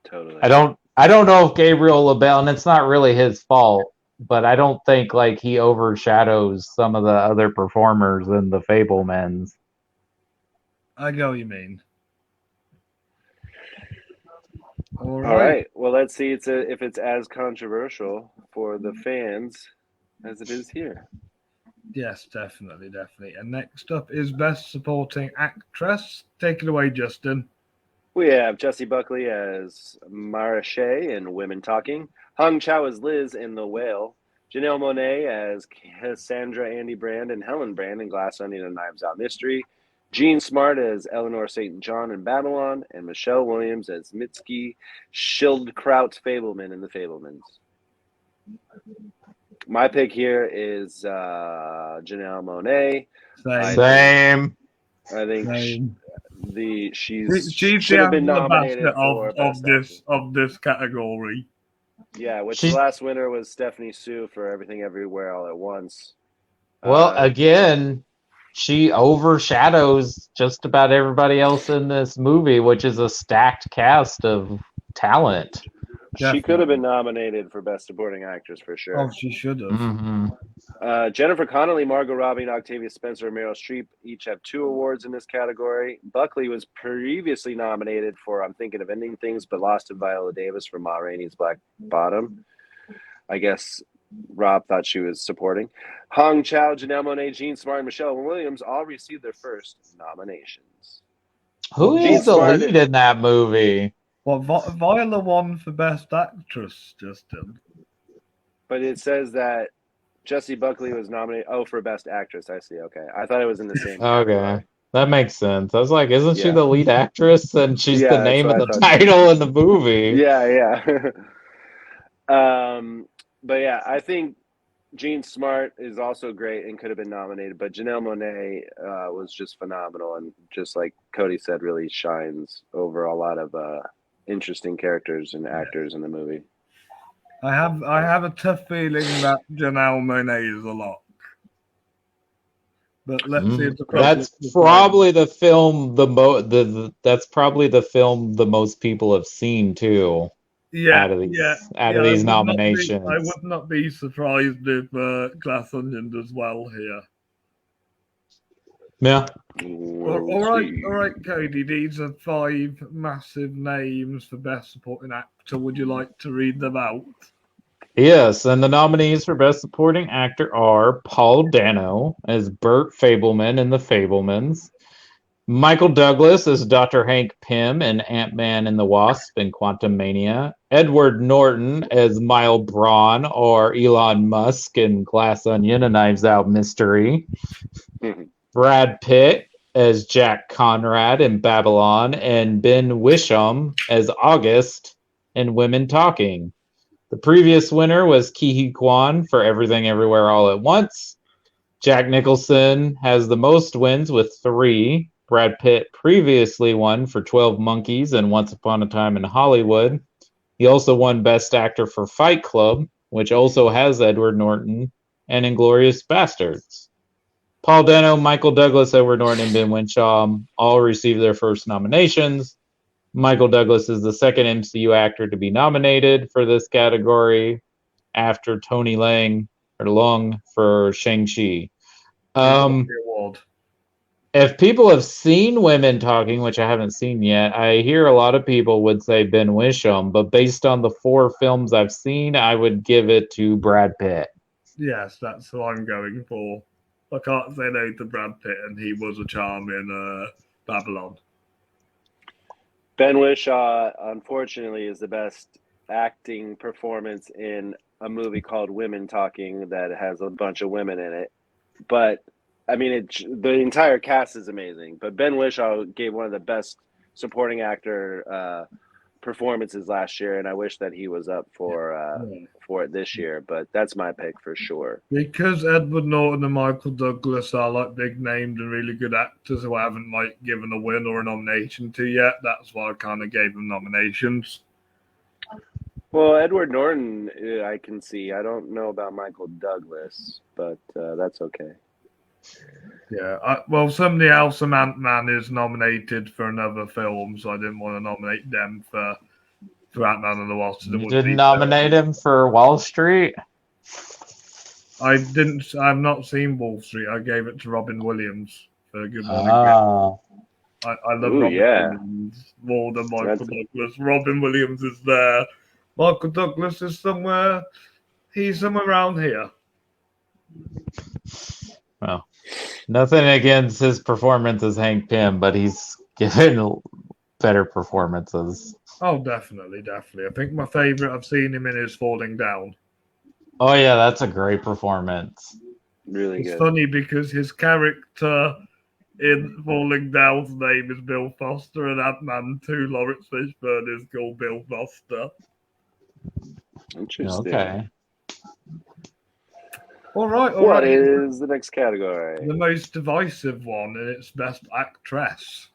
Totally.
I don't know if Gabriel LaBelle, and it's not really his fault, but I don't think like he overshadows some of the other performers in The Fabelmans.
I get what you mean.
All right. Well, let's see if it's as controversial for the fans as it is here.
Yes, definitely. And next up is Best Supporting Actress. Take it away, Justin.
We have Jessie Buckley as Mara Shea in Women Talking, Hung Chow as Liz in The Whale, Janelle Monáe as Cassandra Andy Brand and Helen Brand in Glass Onion and Knives Out Mystery, Jean Smart as Eleanor St. John in Babylon, and Michelle Williams as Mitski Schildkraut Fableman in The Fablemans. My pick here is Janelle Monáe.
Same.
I think
Same.
She should have been nominated
of this category.
Yeah, which the last winner was Stephanie Sue for Everything Everywhere All at Once.
Well, again, she overshadows just about everybody else in this movie, which is a stacked cast of talent.
Definitely. She could have been nominated for Best Supporting Actress for sure.
Oh, she should have.
Mm-hmm.
Jennifer Connelly, Margot Robbie, and Octavia Spencer and Meryl Streep each have 2 awards in this category. Buckley was previously nominated for I'm Thinking of Ending Things, but lost to Viola Davis for Ma Rainey's Black Bottom. I guess Rob thought she was supporting. Hong Chow, Janelle Monáe, Jean Smart, and Michelle Williams all received their first nominations.
Who is the lead in that movie?
Well, Viola won for Best Actress, Justin.
But it says that Jessie Buckley was nominated. Oh, for Best Actress. I see. Okay. I thought it was in the same category.
Okay. That makes sense. I was like, isn't she the lead actress? And she's the name of the title in the movie.
Yeah. But yeah, I think Jean Smart is also great and could have been nominated. But Janelle Monáe was just phenomenal. And just like Cody said, really shines over a lot of interesting characters and actors in the movie.
I have a tough feeling that Janelle Monáe is a lock. But let's see.
That's probably the film that's probably the film the most people have seen too.
Yeah,
out of these nominations.
I would not be surprised if Glass Onion does well here.
Yeah.
All right, Cody. These are 5 massive names for Best Supporting Actor. Would you like to read them out?
Yes, and the nominees for Best Supporting Actor are Paul Dano as Bert Fableman in The Fablemans, Michael Douglas as Dr. Hank Pym in Ant-Man and the Wasp and Quantumania, Edward Norton as Mile Braun or Elon Musk in Glass Onion, A Knives Out Mystery, Brad Pitt as Jack Conrad in Babylon, and Ben Wisham as August in Women Talking. The previous winner was Ke Huy Quan for Everything Everywhere All at Once. Jack Nicholson has the most wins with 3. Brad Pitt previously won for 12 Monkeys and Once Upon a Time in Hollywood. He also won Best Actor for Fight Club, which also has Edward Norton, and Inglourious Basterds. Paul Dano, Michael Douglas, Edward Norton, and Ben Whishaw all received their first nominations. Michael Douglas is the second MCU actor to be nominated for this category after Tony Leung for Shang-Chi. If people have seen Women Talking, which I haven't seen yet, I hear a lot of people would say Ben Wisham, but based on the 4 films I've seen, I would give it to Brad Pitt.
Yes, that's who I'm going for. I can't say no to Brad Pitt, and he was a charm in Babylon.
Ben Whishaw, unfortunately, is the best acting performance in a movie called Women Talking that has a bunch of women in it. But I mean, the entire cast is amazing, but Ben Whishaw gave one of the best supporting actor performances last year, and I wish that he was up for it this year. But that's my pick for sure.
Because Edward Norton and Michael Douglas are like big named and really good actors who I haven't like given a win or a nomination to yet. That's why I kind of gave them nominations.
Well, Edward Norton, I can see. I don't know about Michael Douglas, but that's okay.
Yeah, well, somebody else from Ant-Man is nominated for another film, so I didn't want to nominate them for Ant-Man and the Wasp.
You didn't nominate him for Wall Street?
I've not seen Wall Street. I gave it to Robin Williams for Good Morning. I love Robin Williams more than Michael Douglas. Robin Williams is there. Michael Douglas is somewhere. He's somewhere around here.
Well, nothing against his performance as Hank Pym, but he's given better performances.
Oh, definitely. I think my favorite I've seen him in is Falling Down.
Oh yeah, that's a great performance.
Really good.
It's funny because his character in Falling Down's name is Bill Foster, and Ant-Man 2, Lawrence Fishburne, is called Bill Foster.
Interesting.
Okay.
All right.
What is the next category?
The most divisive one, and it's Best Actress.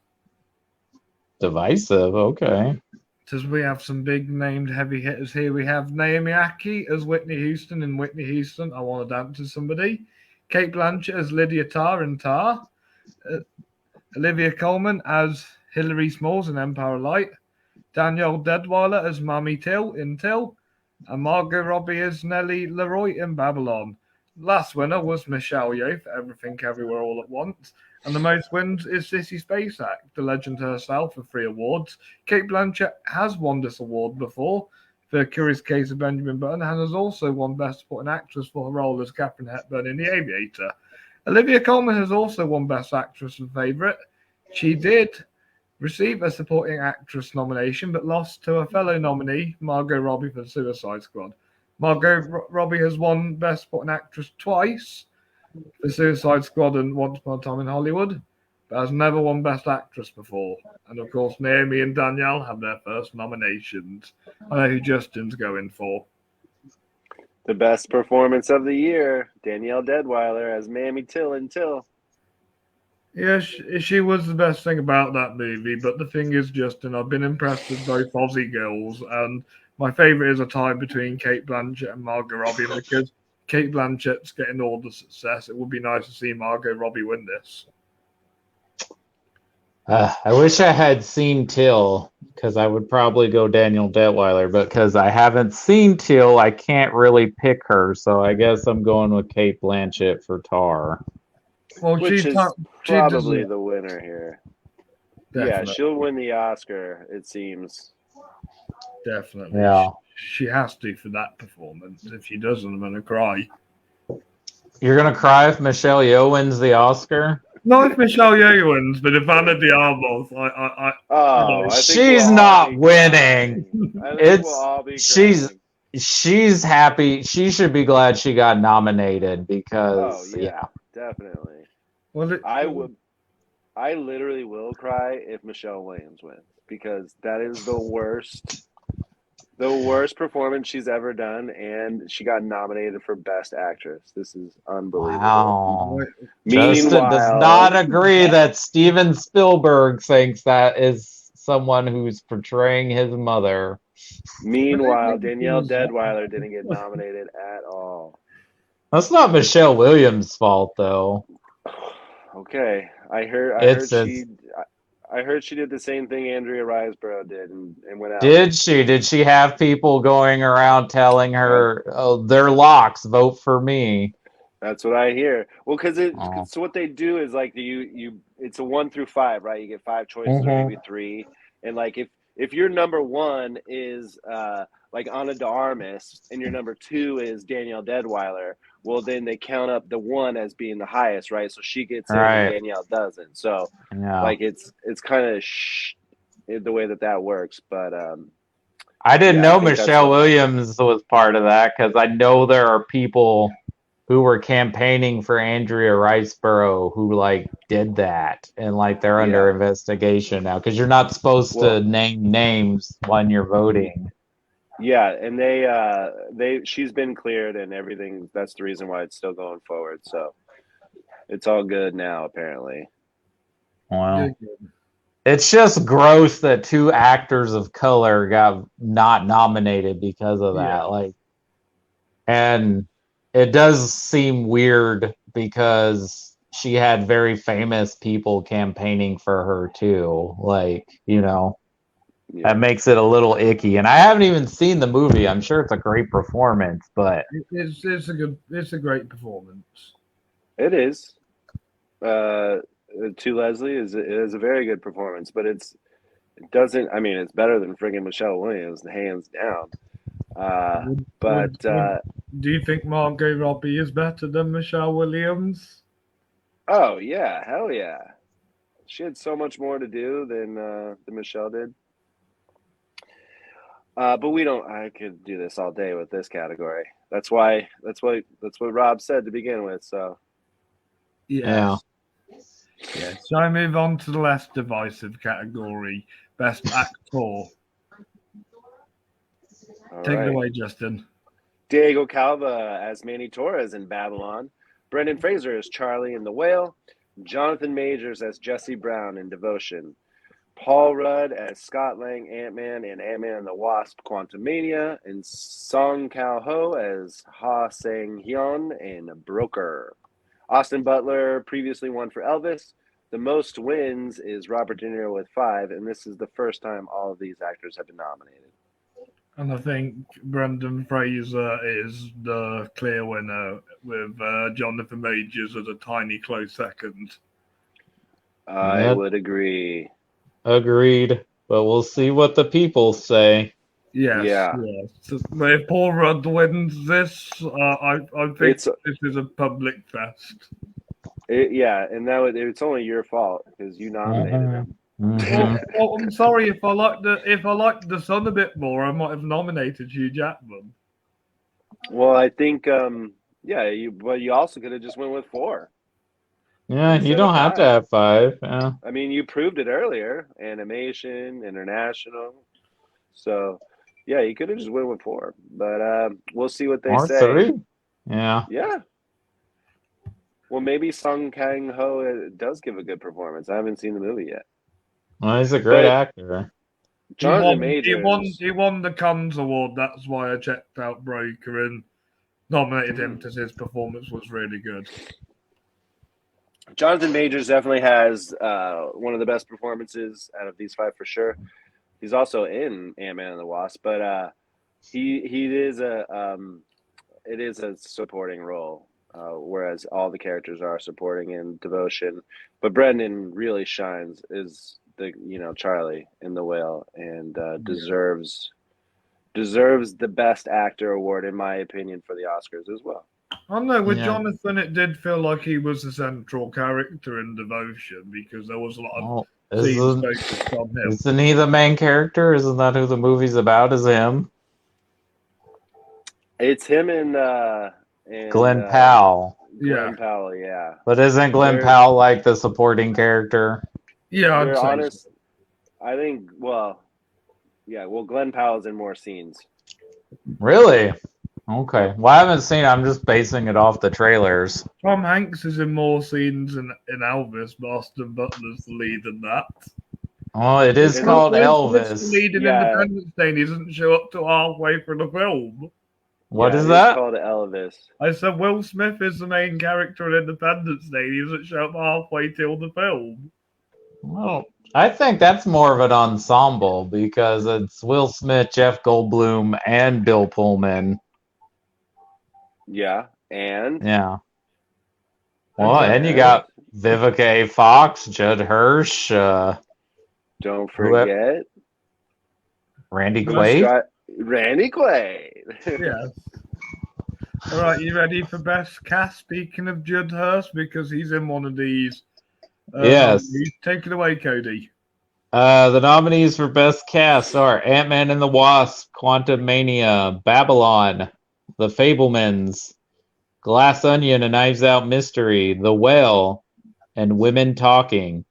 Divisive, okay.
Because we have some big named heavy hitters here. We have Naomi Ackie as Whitney Houston in Whitney Houston, I Want to Dance with Somebody. Kate Blanchett as Lydia Tarr in Tar. Olivia Colman as Hilary Smalls in Empire Light. Danielle Deadwyler as Mamie Till in Till. And Margot Robbie as Nellie Leroy in Babylon. Last winner was Michelle Yeoh for Everything Everywhere All at Once. And the most wins is Sissy Spacek, the legend herself, for 3 awards. Kate Blanchett has won this award before for Curious Case of Benjamin Button and has also won Best Supporting Actress for her role as Katharine Hepburn in The Aviator. Olivia Colman has also won Best Actress for Favourite. She did receive a Supporting Actress nomination but lost to a fellow nominee, Margot Robbie, for Suicide Squad. Margot Robbie has won Best Supporting Actress twice for Suicide Squad and Once Upon a Time in Hollywood, but has never won Best Actress before. And of course, Naomi and Danielle have their first nominations. I know who Justin's going for.
The best performance of the year, Danielle Deadwyler as Mamie Till in Till.
Yeah, she was the best thing about that movie, but the thing is, Justin, I've been impressed with both Aussie girls, and my favourite is a tie between Kate Blanchett and Margot Robbie because Kate Blanchett's getting all the success. It would be nice to see Margot Robbie win this.
I wish I had seen Till, because I would probably go Danielle Deadwyler, but because I haven't seen Till, I can't really pick her, so I guess I'm going with Kate Blanchett for Tar.
Well,
Which is probably the winner here. Definitely. Yeah, she'll win the Oscar, it seems.
Definitely.
Yeah.
She has to for that performance. If she doesn't, I'm going to cry.
You're going to cry if Michelle Yeoh wins the Oscar?
Not if Michelle Yeoh wins, but if Anna de Armas,
she's not winning. She's happy. She should be glad she got nominated because
definitely.
Well,
I literally will cry if Michelle Williams wins because that is the worst performance she's ever done, and she got nominated for Best Actress. This is unbelievable.
Wow. Justin does not agree that Steven Spielberg thinks that is someone who's portraying his mother.
Meanwhile, Danielle Deadwyler didn't get nominated at all.
That's not Michelle Williams' fault, though.
Okay, I heard she did the same thing Andrea Riseborough did and went out.
Did she? Did she have people going around telling her, "Oh, they're locks, vote for me"?
That's what I hear. Well, so what they do is like it's a 1 through 5, right? You get 5 choices or maybe 3, and like if your number 1 is like Ana de Armas and your number 2 is Danielle Deadwyler, well then they count up the 1 as being the highest, right? So she gets in and Danielle doesn't. So like it's kind of the way that works, but
I didn't know Michelle Williams was part of that because I know there are people who were campaigning for Andrea Riseborough who like did that, and like they're under investigation now because you're not supposed to name names when you're voting.
Yeah, and she's been cleared and everything. That's the reason why it's still going forward. So it's all good now, apparently.
Well, it's just gross that 2 actors of color got not nominated because of that. Like, and it does seem weird because she had very famous people campaigning for her too. Like, you know. Yeah. That makes it a little icky, and I haven't even seen the movie. I'm sure it's a great performance, but
it's a great performance.
It is. To Leslie is a very good performance, but it doesn't. I mean, it's better than friggin' Michelle Williams, hands down.
Do you think Margot Robbie is better than Michelle Williams?
Oh yeah, hell yeah! She had so much more to do than Michelle did. But we don't. I could do this all day with this category. That's what Rob said to begin with. So,
yeah. So I move on to the less divisive category, Best Actor. Take it away, Justin.
Diego Calva as Manny Torres in Babylon. Brendan Fraser as Charlie in The Whale. Jonathan Majors as Jesse Brown in Devotion. Paul Rudd as Scott Lang, Ant-Man, and Ant-Man and the Wasp, Quantumania, and Song Kang-ho as Ha Sang-hyun in Broker. Austin Butler previously won for Elvis. The most wins is Robert De Niro with 5, and this is the first time all of these actors have been nominated.
And I think Brendan Fraser is the clear winner with Jonathan Majors as a tiny close second.
I would agree.
Agreed, but we'll see what the people say.
Yes. So if Paul Rudd wins this, I think this is a public fest.
And it's only your fault because you nominated him.
Well, I'm sorry if I liked the Sun a bit more, I might have nominated Hugh Jackman.
Well, I think you also could have just went with 4.
Yeah, you don't have to have 5. Yeah.
I mean, you proved it earlier. Animation, international. So, yeah, you could have just went with 4. But we'll see what they say.
3. Yeah.
Yeah. Well, maybe Song Kang-ho does give a good performance. I haven't seen the movie yet.
Well, he's a great actor.
Jonathan Majors.
He won the Cannes Award. That's why I checked out Broker and nominated him because his performance was really good.
Jonathan Majors definitely has one of the best performances out of these 5 for sure. He's also in Ant-Man and the Wasp, but it is a supporting role, whereas all the characters are supporting in Devotion. But Brendan really shines as Charlie in The Whale and deserves the Best Actor award in my opinion for the Oscars as well.
I don't know, with Jonathan, it did feel like he was the central character in Devotion because there was a lot of scenes focused on him.
Isn't he the main character? Isn't that who the movie's about? Is him?
It's him and
Glenn Powell.
Yeah,
Glenn Powell, yeah.
But isn't Glenn
They're-
Powell like the supporting character?
yeah, I'd
They're
say
honest.
so.
I think, well, yeah, well, Glenn Powell's in more scenes.
Really? Okay. Well, I haven't seen it. I'm just basing it off the trailers.
Tom Hanks is in more scenes in Elvis, but Austin Butler's the lead in that.
Oh, it is
It's-
called
Will Smith's the
Elvis.
lead in
Yeah.
Independence Day, and he doesn't show up till halfway through the film.
What
Yeah,
is
it
that?
called Elvis.
I said Will Smith is the main character in Independence Day. He doesn't show up halfway till the film.
Well, I think that's more of an ensemble because it's Will Smith, Jeff Goldblum, and Bill Pullman.
Yeah, and
Yeah. Well, and you got Vivica A. Fox, Judd Hirsch,
don't
Whoever-
forget
Randy Quaid.
Randy Quaid.
Yes. All right, you ready for best cast? Speaking of Judd Hirsch, because he's in one of these.
Yes.
nominees. Take it away, Cody.
The nominees for Best Cast are Ant-Man and the Wasp, Quantumania, Babylon, The Fablemans, Glass Onion, A Knives Out Mystery, The Whale, and Women Talking.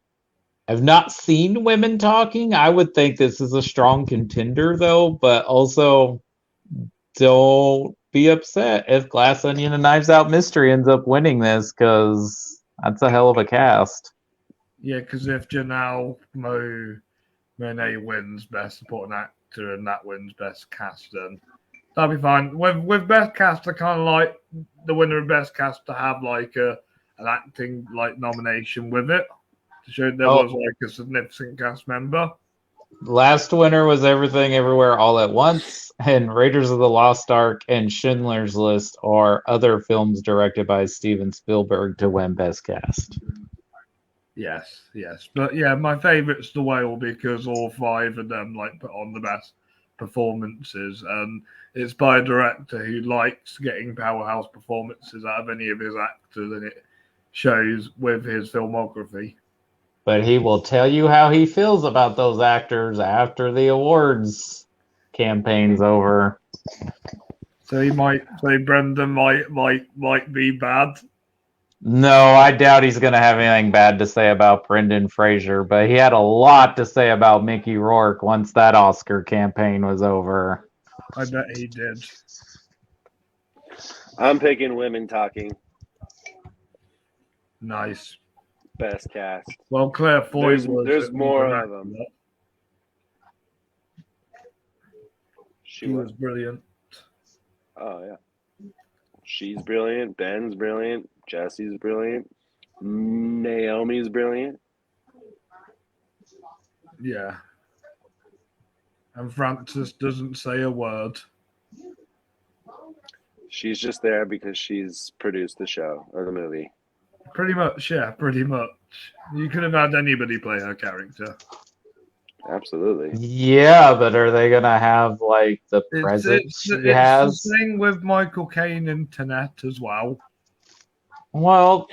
I've not seen Women Talking. I would think this is a strong contender, though, but also don't be upset if Glass Onion and Knives Out Mystery ends up winning this, because that's a hell of a cast.
Yeah, because if Janelle Monáe wins Best Supporting Actor and that wins Best Cast, then that'll be fine. With Best Cast, I kind of like the winner of Best Cast to have like an acting like nomination with it to show there was like a significant cast member.
Last winner was Everything Everywhere All at Once, and Raiders of the Lost Ark and Schindler's List are other films directed by Steven Spielberg to win Best Cast.
Yes. But yeah, my favourite's The Whale because all five of them like put on the best performances, and it's by a director who likes getting powerhouse performances out of any of his actors, and it shows with his filmography.
But he will tell you how he feels about those actors after the awards campaign's over.
So he might say Brendan might be bad.
No, I doubt he's going to have anything bad to say about Brendan Fraser, but he had a lot to say about Mickey Rourke once that Oscar campaign was over.
I bet he did.
I'm picking Women Talking.
Nice.
Best cast.
Well, Claire Foy
There's more of them.
She was brilliant.
Oh yeah, she's brilliant. Ben's brilliant. Jesse's brilliant. Naomi's brilliant.
Yeah. And Frances doesn't say a word.
She's just there because she's produced the show or the movie.
Pretty much, yeah, pretty much. You could have had anybody play her character.
Absolutely.
Yeah, but are they going to have, like, the presence she has?
It's the thing with Michael Caine in Tenet as well.
Well,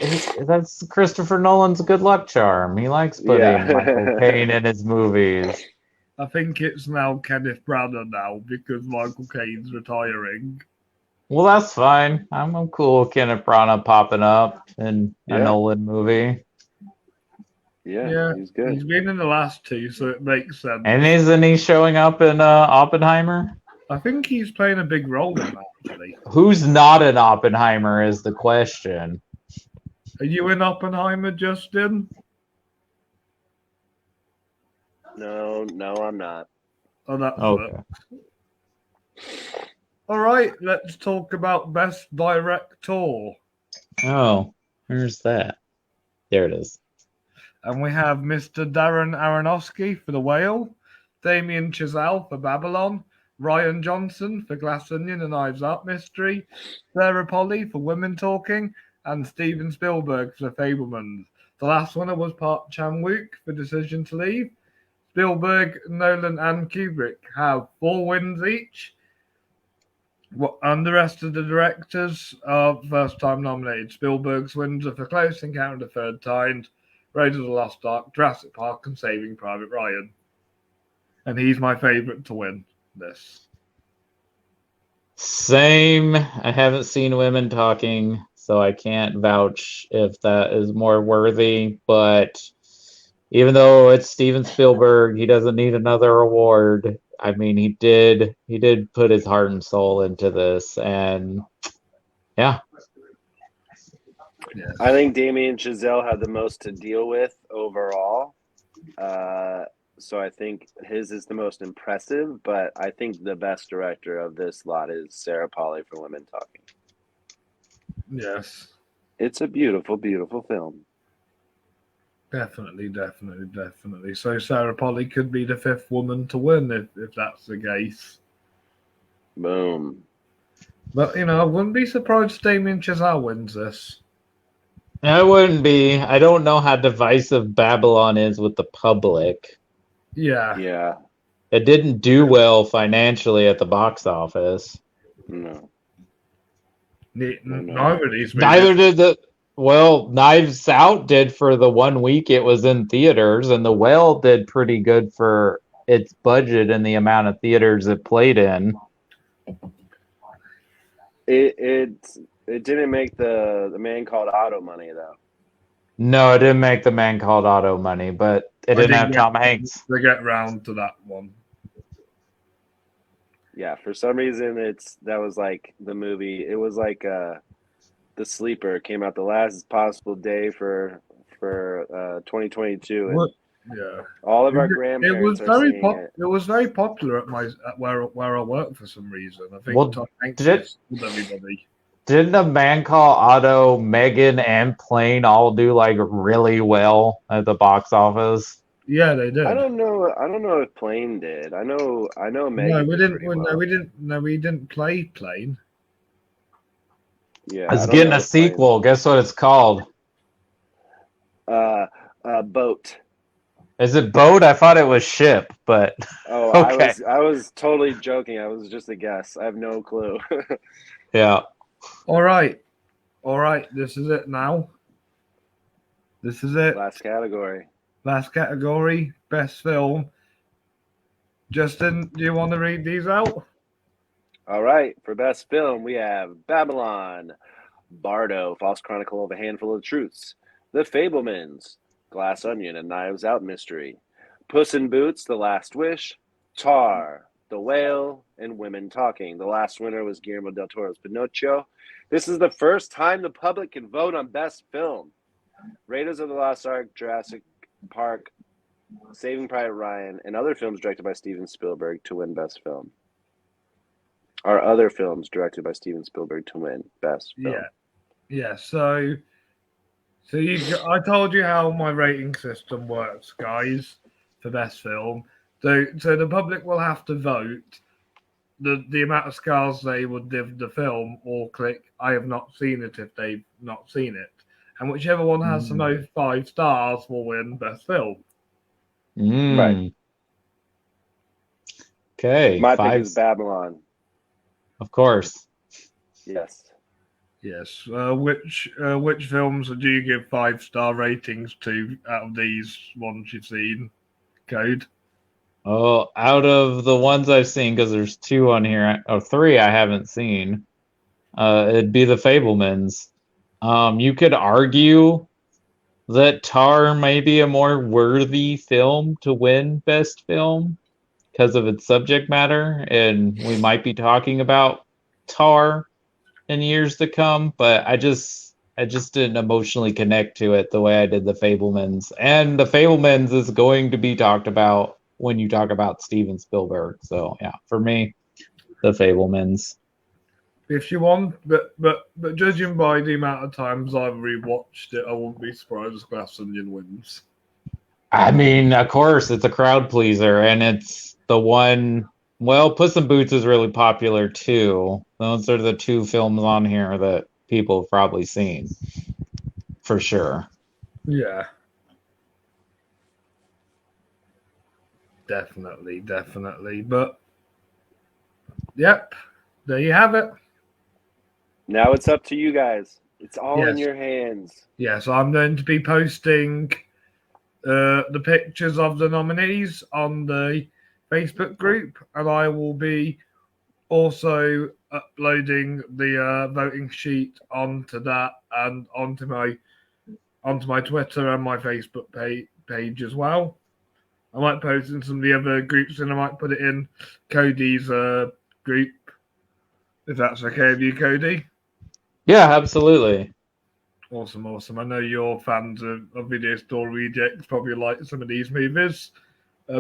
that's Christopher Nolan's good luck charm. He likes putting Michael Caine in his movies.
I think it's now Kenneth Branagh now because Michael Caine's retiring.
Well, that's fine. I'm cool with Kenneth Branagh popping up in a Nolan movie.
Yeah, he's good.
He's been in the last two, so it makes sense.
And isn't he showing up in Oppenheimer?
I think he's playing a big role in that, actually.
Who's not in Oppenheimer is the question.
Are you in Oppenheimer, Justin?
No, I'm not.
Oh, that's
Okay.
it. All right, let's talk about Best Director.
Oh, where's that? There it is.
And we have Mr. Darren Aronofsky for The Whale, Damien Chazelle for Babylon, Ryan Johnson for Glass Onion and Knives Out Mystery, Sarah Polley for Women Talking, and Steven Spielberg for The Fablemans. The last winner was Park Chan-wook for Decision to Leave. Spielberg, Nolan, and Kubrick have 4 wins each. And the rest of the directors are first-time nominated. Spielberg's wins are for Close Encounter of the Third Kind, Raiders of the Lost Ark, Jurassic Park, and Saving Private Ryan. And he's my favourite to win this.
Same. I haven't seen Women Talking, so I can't vouch if that is more worthy. But even though it's Steven Spielberg, he doesn't need another award. I mean, he did put his heart and soul into this, and yeah.
Yes.
I think Damien Chazelle had the most to deal with overall. So I think his is the most impressive, but I think the best director of this lot is Sarah Polley for Women Talking.
Yes.
It's a beautiful, beautiful film.
Definitely. So Sarah Polley could be the 5th woman to win if that's the case.
Boom.
But, I wouldn't be surprised if Damien Chazelle wins this.
I wouldn't be. I don't know how divisive Babylon is with the public.
Yeah.
Yeah.
It didn't do well financially at the box office.
No.
Neither of these movies.
Neither did Knives Out did for the 1 week it was in theaters, and The Whale did pretty good for its budget and the amount of theaters it played in.
It didn't make the Man Called Otto money though.
No, it didn't make The Man Called Otto money, but it didn't have Tom Hanks.
They get round to that one.
Yeah, for some reason that was like the movie. It was like The Sleeper came out the last possible day for 2022. And
yeah,
all of our grandparents are seeing it.
It was very popular at where I work for some reason. I think Tom Hanks told everybody.
Didn't A Man Called Otto, Megan, and Plane all do like really well at the box office?
Yeah, they did.
I don't know if Plane did. I know Megan.
We didn't play Plane.
Yeah,
it's getting a sequel. Guess what it's called?
Boat.
Is it Boat? I thought it was Ship, but
okay. I was totally joking. I was just a guess. I have no clue.
Yeah.
All right. This is it now. This is it.
Last category.
Best film. Justin, do you want to read these out?
All right. For best film, we have Babylon, Bardo, False Chronicle of a Handful of Truths, The Fabelmans, Glass Onion, and Knives Out Mystery, Puss in Boots, The Last Wish, Tar, The Whale, and Women Talking. The last winner was Guillermo del Toro's Pinocchio. This is the first time the public can vote on best film. Raiders of the Lost Ark, Jurassic Park, Saving Private Ryan, and other films directed by Steven Spielberg to win best film. Are other films directed by Steven Spielberg to win best film?
Yeah. So I told you how my rating system works, guys, for best film. So the public will have to vote the amount of stars they would give the film, or click I have not seen it if they've not seen it. And whichever one has the most 5 stars will win best film.
Right.
Okay.
My pick is Babylon.
Of course.
Yes.
Which films do you give 5-star ratings to out of these ones you've seen? Code.
Oh, out of the ones I've seen, because there's 2 on here, or 3 I haven't seen, it'd be The Fabelmans. You could argue that Tar may be a more worthy film to win best film because of its subject matter, and we might be talking about Tar in years to come, but I just didn't emotionally connect to it the way I did The Fabelmans. And The Fabelmans is going to be talked about when you talk about Steven Spielberg. So yeah, for me, The Fabelmans.
If you want, but judging by the amount of times I've rewatched it, I wouldn't be surprised if Glass Onion wins.
I mean, of course, it's a crowd pleaser, and it's the one. Well, Puss in Boots is really popular too. Those are the 2 films on here that people have probably seen, for sure.
Yeah. Definitely. But, yep, there you have it.
Now it's up to you guys. It's all in your hands.
Yes, I'm going to be posting the pictures of the nominees on the Facebook group, and I will be also uploading the voting sheet onto that and onto my Twitter and my Facebook page as well. I might post in some of the other groups, and I might put it in Cody's group, if that's okay with you, Cody.
Yeah, absolutely.
Awesome. I know you're fans of Video Store Rejects, probably like some of these movies.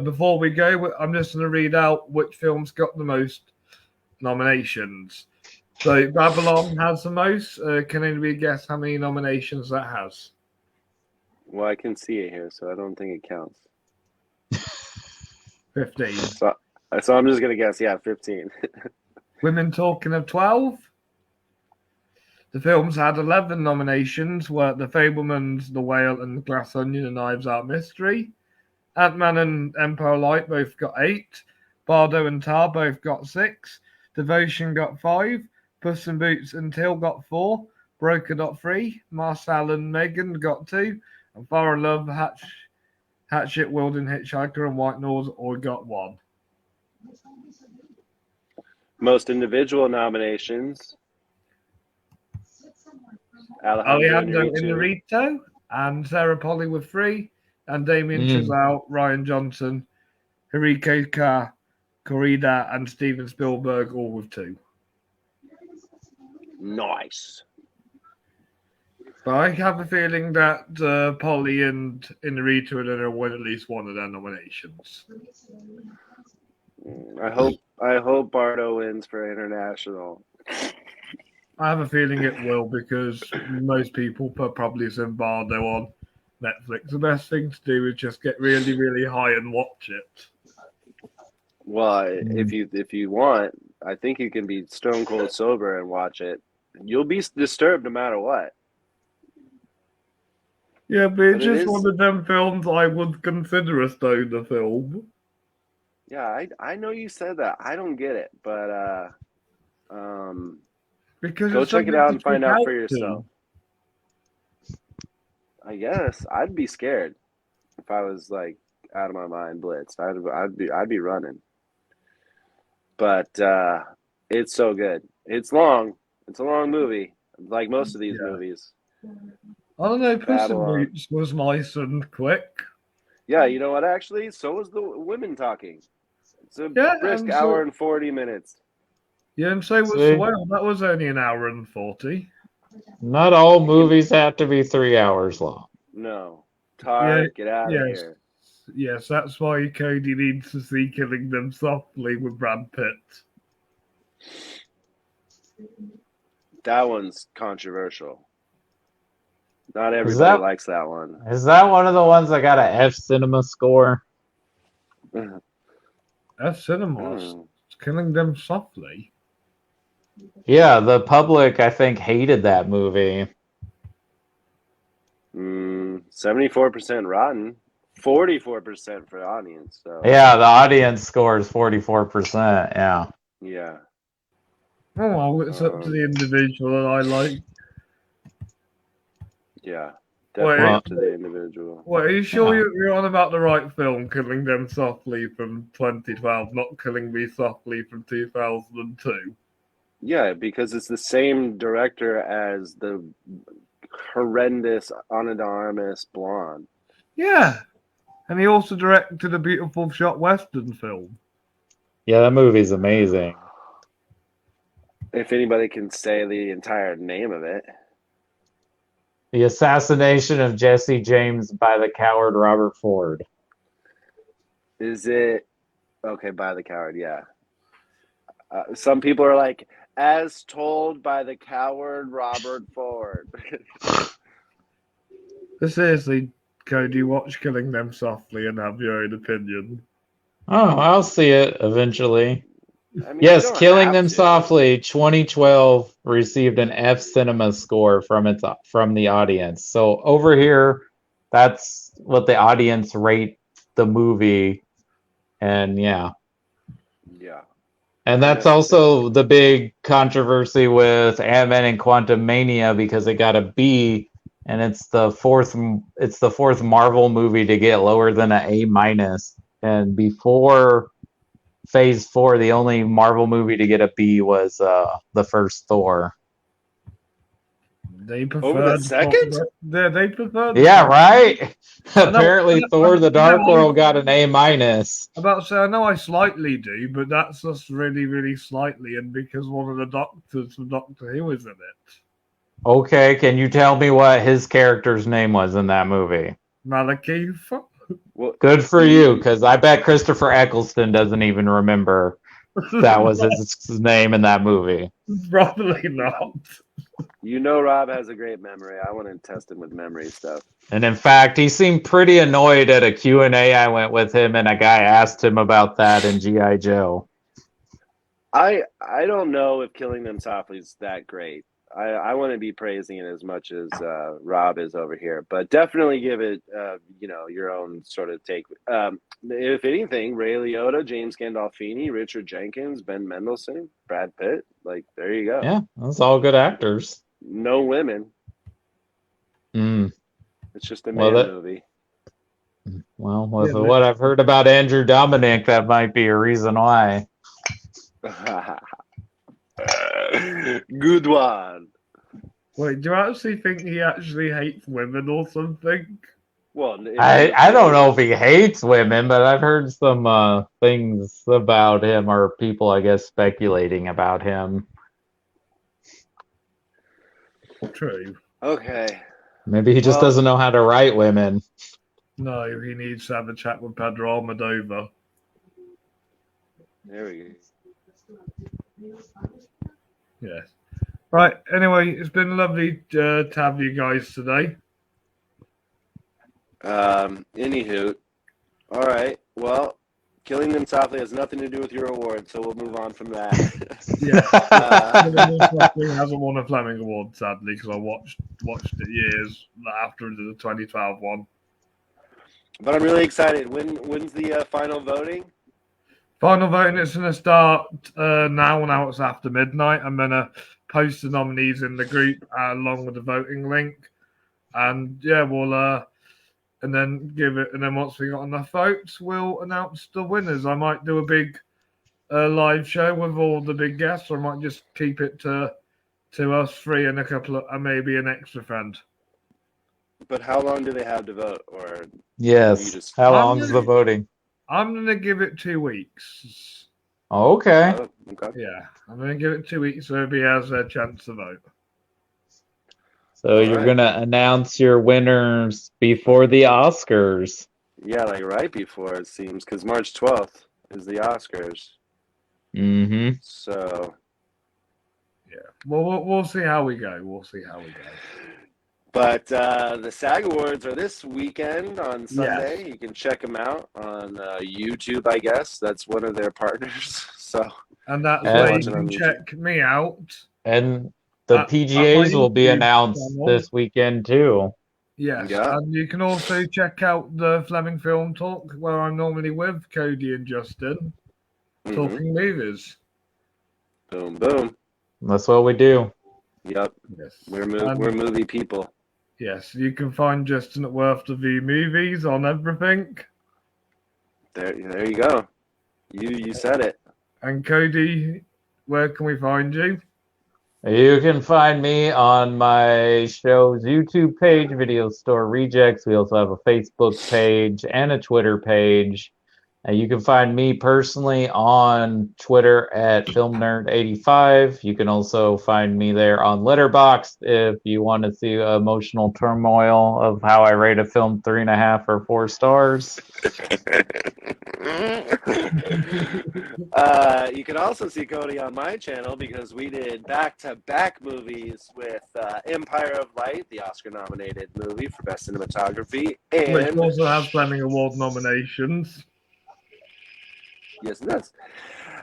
Before we go, I'm just going to read out which films got the most nominations. So Babylon has the most. Can anybody guess how many nominations that has?
Well, I can see it here, so I don't think it counts.
15.
So I'm just going to guess, 15.
Women Talking of 12. The films had 11 nominations, were The Fabelmans, The Whale, and Glass Onion, and Knives Out Mystery. Ant-Man and Empire Light both got 8. Bardo and Tar both got 6. Devotion got 5. Puss in Boots and Till got 4. Broker got 3. Marcel and Megan got 2. And Far and Love, Hatchet, Wilden Hitchhiker, and White Noise all got 1.
Most individual nominations.
Alejandro Inarritu and Sarah Polly with 3. And Damien Chazelle, Ryan Johnson, Hiriko Korida, and Steven Spielberg all with 2.
Nice.
But I have a feeling that Polly and Inarritu are going to win at least one of their nominations.
I hope Bardo wins for international.
I have a feeling it will, because most people put probably some Bardo on Netflix. The best thing to do is just get really, really high and watch it.
Well, if you want, I think you can be stone cold sober and watch it. You'll be disturbed no matter what.
Yeah, but it's just one of them films I would consider a stoner film.
Yeah, I know you said that. I don't get it, but
because
go check it out and find out for
to.
yourself. I guess I'd be scared if I was like out of my mind blitzed. I'd be running. But it's so good. It's long. It's a long movie, like most of these movies.
I don't know. Puss in Boots was nice and quick.
Yeah, you know what? Actually, so was the women talking. It's a brisk hour and 40 minutes.
Yeah, and so was The Whale. That was only an hour and 40.
Not all movies have to be 3 hours long.
No. Tar, get out of here.
Yes, that's why Cody needs to see Killing Them Softly with Brad Pitt.
That one's controversial. Not everybody likes that one.
Is that one of the ones that got an F Cinema score?
F Cinema? Killing Them Softly?
Yeah, the public, I think, hated that movie.
74% rotten, 44% for the audience. So.
Yeah, the audience score is 44%. Yeah.
Yeah.
Oh, well, it's up to the individual, and I like.
Yeah, definitely up to the individual.
Well, are you sure you're on about the right film, Killing Them Softly from 2012, not Killing Me Softly from 2002?
Yeah, because it's the same director as the horrendous Ana de Armas Blonde.
Yeah, and he also directed a beautiful shot Western film.
Yeah, that movie's amazing.
If anybody can say the entire name of it.
The Assassination of Jesse James by the Coward Robert Ford.
Is it? Okay, by the Coward, yeah. Some people are like, as told by the coward Robert Ford.
Seriously, Cody, watch Killing Them Softly and have your own opinion.
Oh, I'll see it eventually.
I mean,
yes, Killing Them Softly, 2012, received an F Cinema score from the audience. So over here, that's what the audience rate the movie, and yeah. And that's also the big controversy with Ant-Man and Quantumania, because it got a B, and it's the fourth Marvel movie to get lower than an A-. And before Phase 4, the only Marvel movie to get a B was the first Thor.
They preferred
Over the second?
They preferred.
Yeah, right.
I know-
Apparently, Thor: The Dark World got an A-.
About to say, I know I slightly do, but that's just really, really slightly, and because one of the doctors from Doctor Who is in it.
Okay, can you tell me what his character's name was in that movie?
Malekith?
Well,
Good for you, because I bet Christopher Eccleston doesn't even remember that was his name in that movie.
Probably not.
you know Rob has a great memory. I want to test him with memory stuff.
And in fact, he seemed pretty annoyed at a Q&A I went with him, and a guy asked him about that in G.I. Joe.
I don't know if Killing Them Softly is that great. I want to be praising it as much as Rob is over here, but definitely give it your own sort of take. If anything, Ray Liotta, James Gandolfini, Richard Jenkins, Ben Mendelsohn, Brad Pitt, like there you go.
Yeah, that's all good actors.
No women.
Mm.
It's just a man movie.
Well, with what I've heard about Andrew Dominic, that might be a reason why.
Good one.
Wait, do you actually think he actually hates women or something?
Well,
I don't know if he hates women, but I've heard some things about him, or people, I guess, speculating about him.
True.
Okay.
Maybe he just doesn't know how to write women.
No, he needs to have a chat with Pedro Almodovar.
There we go.
Yes. Right. Anyway, it's been lovely to have you guys today.
Anywho, all right. Well, Killing Them Softly has nothing to do with your award, so we'll move on from that.
He hasn't won a Fleming Award, sadly, because I watched it years after the 2012 one.
But I'm really excited. When's the final voting?
Final voting is going to start now. Now it's after midnight. I'm going to post the nominees in the group along with the voting link, and we'll and then give it. And then once we got enough votes, we'll announce the winners. I might do a big live show with all the big guests, or I might just keep it to us three and a couple of maybe an extra friend.
But how long do they have to vote? Or
yes, how long is the voting?
I'm gonna give it 2 weeks.
Okay.
Okay.
Yeah, I'm gonna give it 2 weeks so everybody has a chance to vote.
So you're gonna announce your winners before the Oscars?
Yeah, like right before it seems, because March 12th is the Oscars.
Mm-hmm.
So.
Yeah. Well, we'll see how we go. We'll see how we go.
But the SAG Awards are this weekend on Sunday.
Yes.
You can check them out on YouTube, I guess. That's one of their partners. So,
and that's where you can check me out.
And the PGAs will be announced this weekend too.
Yes, and you can also check out the Fleming Film Talk, where I'm normally with Cody and Justin, talking movies.
Boom, boom.
That's what we do.
Yep.
Yes.
We're movie people.
Yes, you can find Justin at Worth to View Movies on everything.
There you go. You said it.
And Cody, where can we find you?
You can find me on my show's YouTube page, Video Store Rejects. We also have a Facebook page and a Twitter page. You can find me personally on Twitter at FilmNerd85. You can also find me there on Letterboxd if you want to see emotional turmoil of how I rate a film 3.5 or 4 stars.
You can also see Cody on my channel because we did back-to-back movies with Empire of Light, the Oscar-nominated movie for Best Cinematography, and
which also has Fleming Award nominations.
Yes, it does.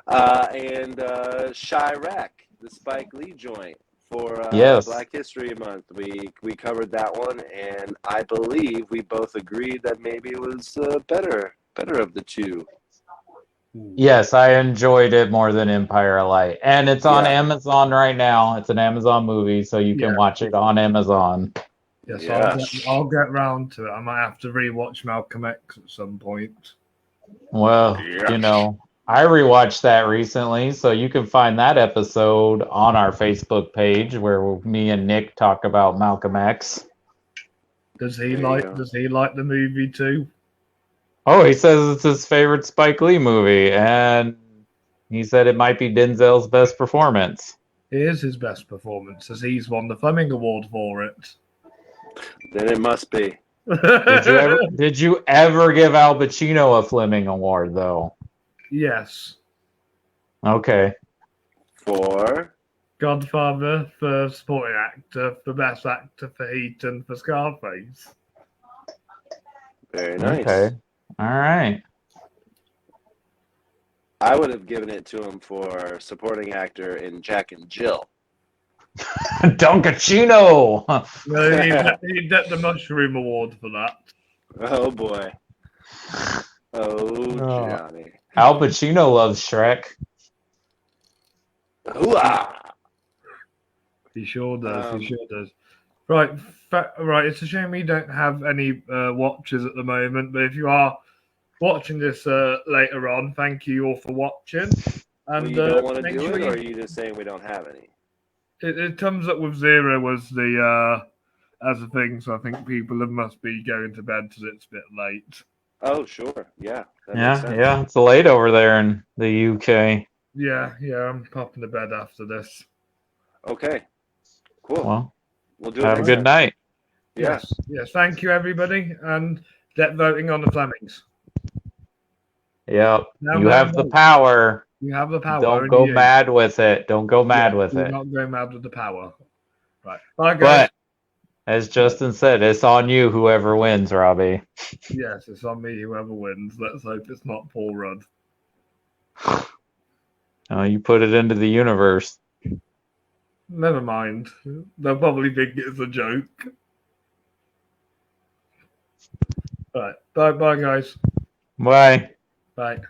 And Chirac, the Spike Lee joint for Black History Month. We covered that one, and I believe we both agreed that maybe it was better of the two.
Yes, I enjoyed it more than Empire of Light. And it's on Amazon right now. It's an Amazon movie, so you can watch it on Amazon.
Yes, I'll get round to it. I might have to rewatch Malcolm X at some point.
Well, you know, I rewatched that recently, so you can find that episode on our Facebook page where me and Nick talk about Malcolm X.
Does he
There you
like?
go.
Does he like the movie too?
Oh, he says it's his favorite Spike Lee movie, and he said it might be Denzel's best performance.
It is his best performance, as he's won the Fleming Award for it.
Then it must be.
Did you ever give Al Pacino a Fleming Award though?
Yes.
Okay.
For
Godfather for supporting actor, for best actor for Heat, and for Scarface.
very nice.
Okay. All right.
I would have given it to him for supporting actor in Jack and Jill.
Dunkachino.
No, he'd get the Mushroom Award for that.
Oh boy. Oh, Johnny.
Al Pacino loves Shrek.
Hooah!
He sure does. He sure does. Right, right. It's a shame we don't have any watches at the moment, but if you are watching this later on, thank you all for watching. And
You don't want to
make
do
sure
it, or are you just saying we don't have any?
it comes up with 0 as the as a thing, so I think people must be going to bed because it's a bit late.
Oh, sure. Yeah. That makes sense.
Yeah. It's late over there in the UK.
Yeah, I'm popping to bed after this.
Okay. Cool.
Well,
We'll do it
have a
next
good
time.
night.
Yeah.
Yes. Thank you, everybody, and get voting on the Flemings.
Yep.
Now
You have the power.
You have the power.
Don't
only
go
you.
mad with it. Don't go mad with
Do
it.
not go mad with the power. Right. Bye, guys.
But as Justin said, it's on you, whoever wins, Robbie.
Yes, it's on me, whoever wins. Let's hope it's not Paul Rudd.
You put it into the universe.
Never mind. They'll probably think it's a joke. Right. Bye, guys.
Bye.
Bye.